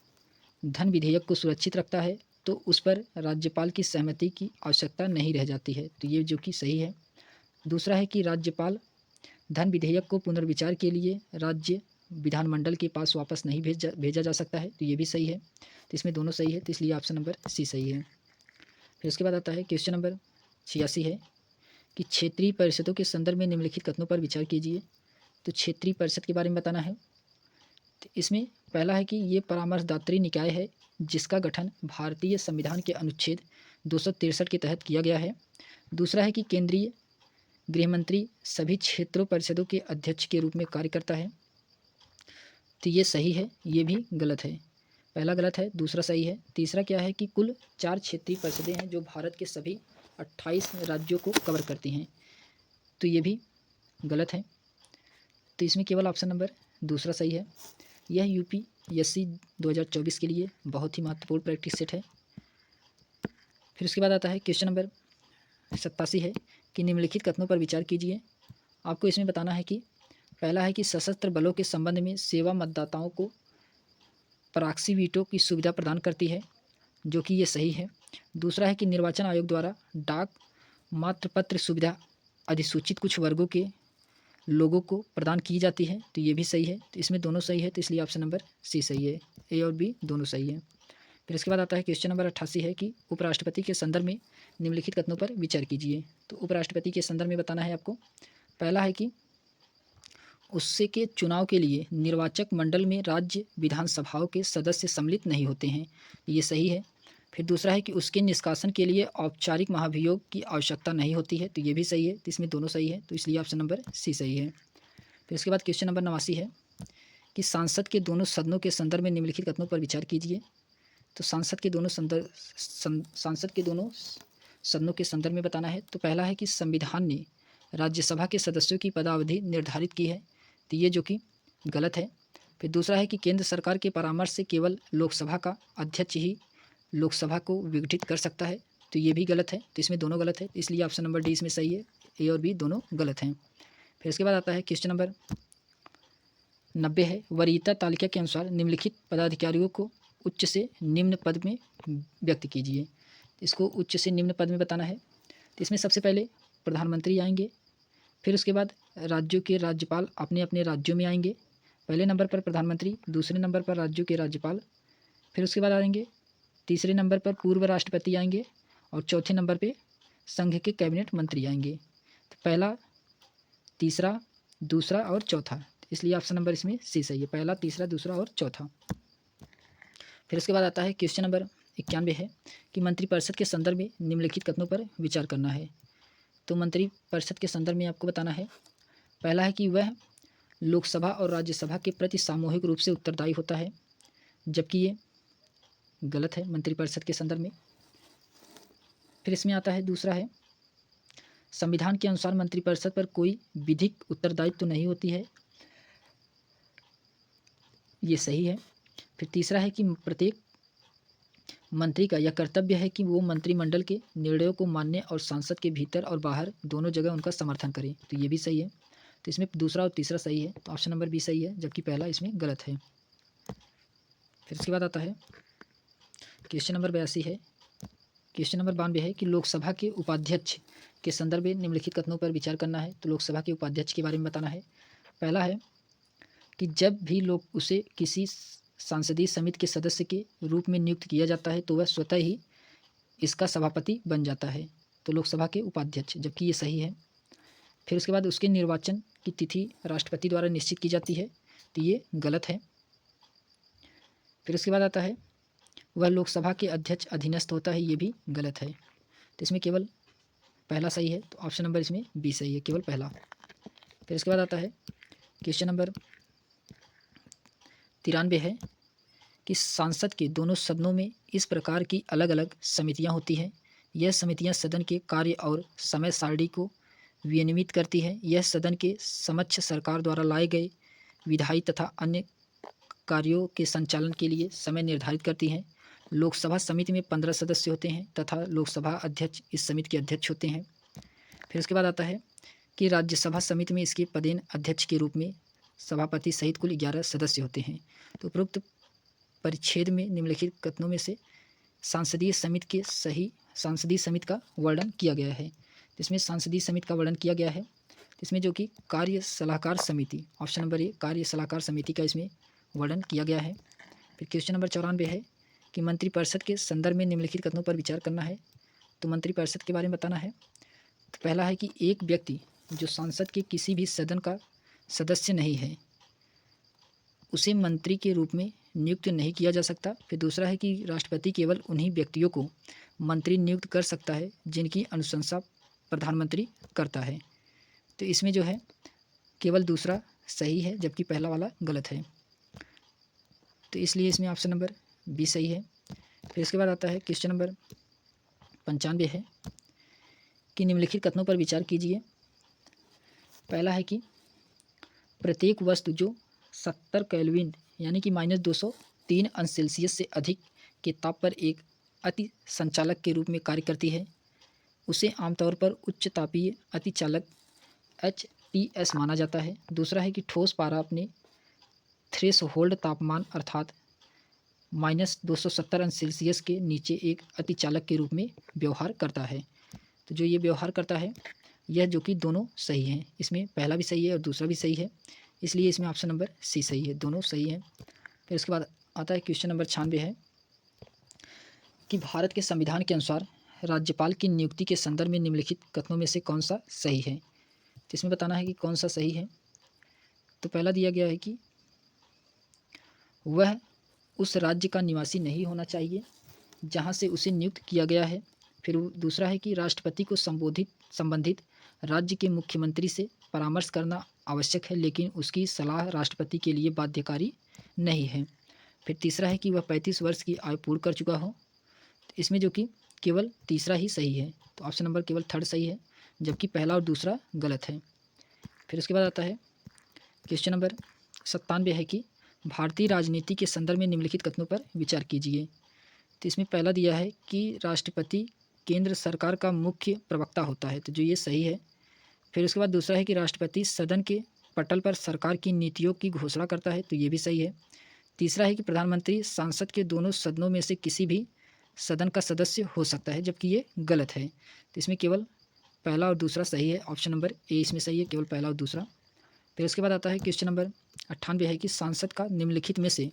धन विधेयक को सुरक्षित रखता है तो उस पर राज्यपाल की सहमति की आवश्यकता नहीं रह जाती है, तो ये जो कि सही है। दूसरा है कि राज्यपाल धन विधेयक को पुनर्विचार के लिए राज्य विधानमंडल के पास वापस नहीं भेजा जा सकता है, तो ये भी सही है। तो इसमें दोनों सही है, तो इसलिए ऑप्शन नंबर सी सही है। फिर उसके बाद आता है क्वेश्चन नंबर 86 है कि क्षेत्रीय परिषदों के संदर्भ में निम्नलिखित कथनों पर विचार कीजिए। तो क्षेत्रीय परिषद के बारे में बताना है। तो इसमें पहला है कि ये परामर्शदात्री निकाय है जिसका गठन भारतीय संविधान के अनुच्छेद 263 के तहत किया गया है। दूसरा है कि केंद्रीय गृहमंत्री सभी क्षेत्रों परिषदों के अध्यक्ष के रूप में कार्य करता है। तो ये सही है, ये भी गलत है। पहला गलत है, दूसरा सही है। तीसरा क्या है कि कुल 4 क्षेत्रीय परिषदें हैं जो भारत के सभी 28 राज्यों को कवर करती हैं। तो ये भी गलत है। तो इसमें केवल ऑप्शन नंबर दूसरा सही है। यह यूपीएससी 2024 के लिए बहुत ही महत्वपूर्ण प्रैक्टिस सेट है। फिर उसके बाद आता है क्वेश्चन नंबर 87 है कि निम्नलिखित कथनों पर विचार कीजिए। आपको इसमें बताना है कि पहला है कि सशस्त्र बलों के संबंध में सेवा मतदाताओं को प्रॉक्सी वीटो की सुविधा प्रदान करती है, जो कि ये सही है। दूसरा है कि निर्वाचन आयोग द्वारा डाक मात्रपत्र सुविधा अधिसूचित कुछ वर्गों के लोगों को प्रदान की जाती है, तो ये भी सही है। तो इसमें दोनों सही है, तो इसलिए ऑप्शन नंबर सी सही है। ए और बी दोनों सही है। फिर इसके बाद आता है क्वेश्चन नंबर 88 है कि उपराष्ट्रपति के संदर्भ में निम्नलिखित कथनों पर विचार कीजिए। तो उपराष्ट्रपति के संदर्भ में बताना है आपको। पहला है कि उससे के चुनाव के लिए निर्वाचक मंडल में राज्य विधानसभाओं के सदस्य सम्मिलित नहीं होते हैं, ये सही है। फिर दूसरा है कि उसके निष्कासन के लिए औपचारिक महाभियोग की आवश्यकता नहीं होती है, तो ये भी सही है। तो इसमें दोनों सही है, तो इसलिए ऑप्शन नंबर सी सही है। फिर उसके बाद क्वेश्चन नंबर 89 है कि सांसद के दोनों सदनों के संदर्भ में निम्नलिखित कथनों पर विचार कीजिए। तो सांसद के दोनों सदनों के संदर्भ में बताना है। तो पहला है कि संविधान ने राज्यसभा के सदस्यों की पदावधि निर्धारित की है, तो ये जो कि गलत है। फिर दूसरा है कि केंद्र सरकार के परामर्श से केवल लोकसभा का अध्यक्ष ही लोकसभा को विघटित कर सकता है, तो ये भी गलत है। तो इसमें दोनों गलत है, इसलिए ऑप्शन नंबर डी इसमें सही है। ए और बी दोनों गलत हैं। फिर इसके बाद आता है क्वेश्चन नंबर 90 है, वरीयता तालिका के अनुसार निम्नलिखित पदाधिकारियों को उच्च से निम्न पद में व्यक्त कीजिए। इसको उच्च से निम्न पद में बताना है। तो इसमें सबसे पहले प्रधानमंत्री आएंगे, फिर उसके बाद राज्यों के राज्यपाल अपने अपने राज्यों में आएंगे। पहले नंबर पर प्रधानमंत्री, दूसरे नंबर पर राज्यों के राज्यपाल, फिर उसके बाद आएंगे तीसरे नंबर पर पूर्व राष्ट्रपति आएंगे और चौथे नंबर पे संघ के कैबिनेट मंत्री आएंगे। तो पहला, तीसरा, दूसरा और चौथा, इसलिए ऑप्शन नंबर इसमें सी सही है। पहला, तीसरा, दूसरा और चौथा। फिर उसके बाद आता है क्वेश्चन नंबर 91 है कि मंत्रिपरिषद के संदर्भ में निम्नलिखित कथनों पर विचार करना है। तो मंत्रिपरिषद के संदर्भ में आपको बताना है। पहला है कि वह लोकसभा और राज्यसभा के प्रति सामूहिक रूप से उत्तरदायी होता है, जबकि ये गलत है मंत्रिपरिषद के संदर्भ में। फिर इसमें आता है दूसरा है, संविधान के अनुसार मंत्रिपरिषद पर कोई विधिक उत्तरदायित्व तो नहीं होती है, ये सही है। फिर तीसरा है कि प्रत्येक मंत्री का यह कर्तव्य है कि वो मंत्रिमंडल के निर्णयों को मानने और संसद के भीतर और बाहर दोनों जगह उनका समर्थन करें, तो ये भी सही है। तो इसमें दूसरा और तीसरा सही है, तो ऑप्शन नंबर बी सही है, जबकि पहला इसमें गलत है। फिर उसके बाद आता है क्वेश्चन नंबर 82 है, क्वेश्चन नंबर 92 है कि लोकसभा के उपाध्यक्ष के संदर्भ में निम्नलिखित कथनों पर विचार करना है। तो लोकसभा के उपाध्यक्ष के बारे में बताना है। पहला है कि जब भी लोग उसे किसी संसदीय समिति के सदस्य के रूप में नियुक्त किया जाता है तो वह स्वतः ही इसका सभापति बन जाता है, तो लोकसभा के उपाध्यक्ष, जबकि ये सही है। फिर उसके बाद उसके निर्वाचन की तिथि राष्ट्रपति द्वारा निश्चित की जाती है, तो ये गलत है। फिर उसके बाद आता है वह लोकसभा के अध्यक्ष अधीनस्थ होता है, ये भी गलत है। तो इसमें केवल पहला सही है, तो ऑप्शन नंबर इसमें बी सही है, केवल पहला। फिर इसके बाद आता है क्वेश्चन नंबर 93 है कि सांसद के दोनों सदनों में इस प्रकार की अलग अलग समितियां होती हैं। यह समितियां सदन के कार्य और समय सारणी को विनियमित करती है। यह सदन के समक्ष सरकार द्वारा लाए गए विधायी तथा अन्य कार्यों के संचालन के लिए समय निर्धारित करती हैं। लोकसभा समिति में 15 सदस्य होते हैं तथा लोकसभा अध्यक्ष इस समिति के अध्यक्ष होते हैं। फिर उसके बाद आता है कि राज्यसभा समिति में इसके पदेन अध्यक्ष के रूप में सभापति सहित कुल 11 सदस्य होते हैं। तो उपरोक्त परिच्छेद में निम्नलिखित कथनों में से सांसदीय समिति का वर्णन किया गया है। इसमें सांसदीय समिति का वर्णन किया गया है, इसमें जो कि कार्य सलाहकार समिति, ऑप्शन नंबर ए कार्य सलाहकार समिति का इसमें वर्णन किया गया है। फिर क्वेश्चन नंबर 94 है कि मंत्रिपरिषद के संदर्भ में निम्नलिखित कथनों पर विचार करना है। तो मंत्रिपरिषद के बारे में बताना है। तो पहला है कि एक व्यक्ति जो संसद के किसी भी सदन का सदस्य नहीं है उसे मंत्री के रूप में नियुक्त नहीं किया जा सकता। फिर दूसरा है कि राष्ट्रपति केवल उन्हीं व्यक्तियों को मंत्री नियुक्त कर सकता है जिनकी अनुशंसा प्रधानमंत्री करता है। तो इसमें जो है केवल दूसरा सही है जबकि पहला वाला गलत है, तो इसलिए इसमें ऑप्शन नंबर बी सही है। फिर इसके बाद आता है क्वेश्चन नंबर 95 है कि निम्नलिखित कथनों पर विचार कीजिए। पहला है कि प्रत्येक वस्तु जो 70 केल्विन यानी कि -203 अंश सेल्सियस से अधिक के ताप पर एक अति संचालक के रूप में कार्य करती है उसे आमतौर पर उच्च तापीय अतिचालक HTS माना जाता है। दूसरा है कि ठोस पारा अपने थ्रेशहोल्ड तापमान अर्थात -270 अंश सेल्सियस के नीचे एक अतिचालक के रूप में व्यवहार करता है। तो जो ये व्यवहार करता है यह जो कि दोनों सही हैं, इसमें पहला भी सही है और दूसरा भी सही है, इसलिए इसमें ऑप्शन नंबर सी सही है, दोनों सही है। फिर उसके बाद आता है क्वेश्चन नंबर 96 है कि भारत के संविधान के अनुसार राज्यपाल की नियुक्ति के संदर्भ में निम्नलिखित कथनों में से कौन सा सही है। तो इसमें बताना है कि कौन सा सही है। तो पहला दिया गया है कि वह उस राज्य का निवासी नहीं होना चाहिए जहाँ से उसे नियुक्त किया गया है। फिर दूसरा है कि राष्ट्रपति को संबंधित राज्य के मुख्यमंत्री से परामर्श करना आवश्यक है लेकिन उसकी सलाह राष्ट्रपति के लिए बाध्यकारी नहीं है। फिर तीसरा है कि वह 35 वर्ष की आयु पूर्ण कर चुका हो। इसमें जो कि केवल तीसरा ही सही है, तो ऑप्शन नंबर केवल थर्ड सही है जबकि पहला और दूसरा गलत है। फिर उसके बाद आता है क्वेश्चन नंबर 97 है कि भारतीय राजनीति के संदर्भ में निम्नलिखित कथनों पर विचार कीजिए। तो इसमें पहला दिया है कि राष्ट्रपति केंद्र सरकार का मुख्य प्रवक्ता होता है, तो जो ये सही है। फिर उसके बाद दूसरा है कि राष्ट्रपति सदन के पटल पर सरकार की नीतियों की घोषणा करता है, तो ये भी सही है। तीसरा है कि प्रधानमंत्री संसद के दोनों सदनों में से किसी भी सदन का सदस्य हो सकता है, जबकि ये गलत है। तो इसमें केवल पहला और दूसरा सही है, ऑप्शन नंबर ए इसमें सही है, केवल पहला और दूसरा। फिर उसके बाद आता है क्वेश्चन नंबर 98 है कि सांसद का निम्नलिखित में से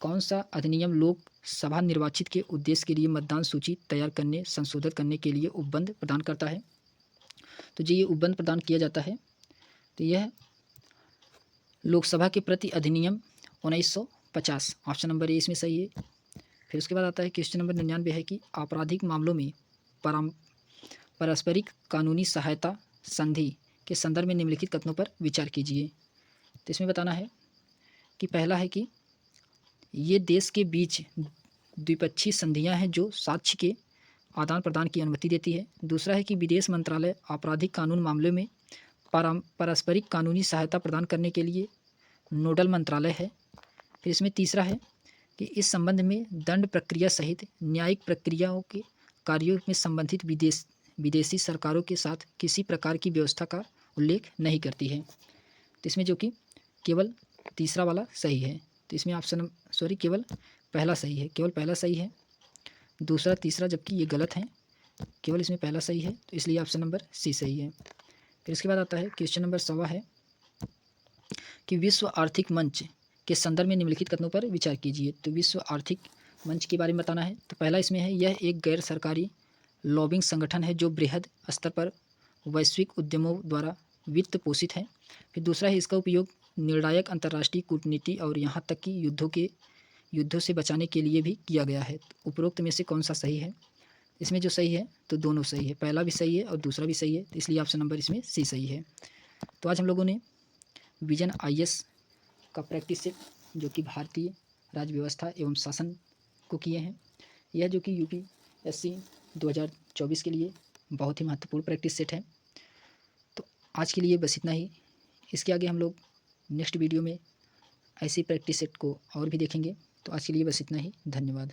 कौन सा अधिनियम लोकसभा निर्वाचित के उद्देश्य के लिए मतदान सूची तैयार करने संशोधित करने के लिए उपबंध प्रदान करता है। तो जो ये उपबंध प्रदान किया जाता है तो यह लोकसभा के प्रति अधिनियम 1950, ऑप्शन नंबर ए इसमें सही है। फिर उसके बाद आता है क्वेश्चन नंबर 99 है कि आपराधिक मामलों में पारस्परिक कानूनी सहायता संधि के संदर्भ में निम्नलिखित कथनों पर विचार कीजिए। तो इसमें बताना है कि पहला है कि ये देश के बीच द्विपक्षीय संधियां हैं जो साक्ष्य के आदान प्रदान की अनुमति देती है। दूसरा है कि विदेश मंत्रालय आपराधिक कानून मामलों में पारस्परिक कानूनी सहायता प्रदान करने के लिए नोडल मंत्रालय है। फिर इसमें तीसरा है कि इस संबंध में दंड प्रक्रिया सहित न्यायिक प्रक्रियाओं के कार्यों में संबंधित विदेशी सरकारों के साथ किसी प्रकार की व्यवस्था का उल्लेख नहीं करती है। तो इसमें जो कि केवल तीसरा वाला सही है, तो इसमें केवल पहला सही है, केवल पहला सही है, दूसरा तीसरा जबकि ये गलत हैं, केवल इसमें पहला सही है, तो इसलिए ऑप्शन नंबर सी सही है। फिर इसके बाद आता है क्वेश्चन नंबर 100 है कि विश्व आर्थिक मंच के संदर्भ में निम्नलिखित कथनों पर विचार कीजिए। तो विश्व आर्थिक मंच के बारे में बताना है। तो पहला इसमें है यह एक गैर सरकारी लॉबिंग संगठन है जो बृहद स्तर पर वैश्विक उद्यमों द्वारा वित्त पोषित है। फिर दूसरा है इसका उपयोग निर्णायक अंतर्राष्ट्रीय कूटनीति और यहाँ तक कि युद्धों से बचाने के लिए भी किया गया है। तो उपरोक्त में से कौन सा सही है। इसमें जो सही है तो दोनों सही है, पहला भी सही है और दूसरा भी सही है, तो इसलिए ऑप्शन नंबर इसमें सी सही है। तो आज हम लोगों ने विजन IAS का प्रैक्टिस सेट जो कि भारतीय राज्य व्यवस्था एवं शासन को किए हैं, यह जो कि UPSC 2024 के लिए बहुत ही महत्वपूर्ण प्रैक्टिस सेट है। तो आज के लिए बस इतना ही। इसके आगे हम लोग नेक्स्ट वीडियो में ऐसी प्रैक्टिस सेट को और भी देखेंगे। तो आज के लिए बस इतना ही, धन्यवाद।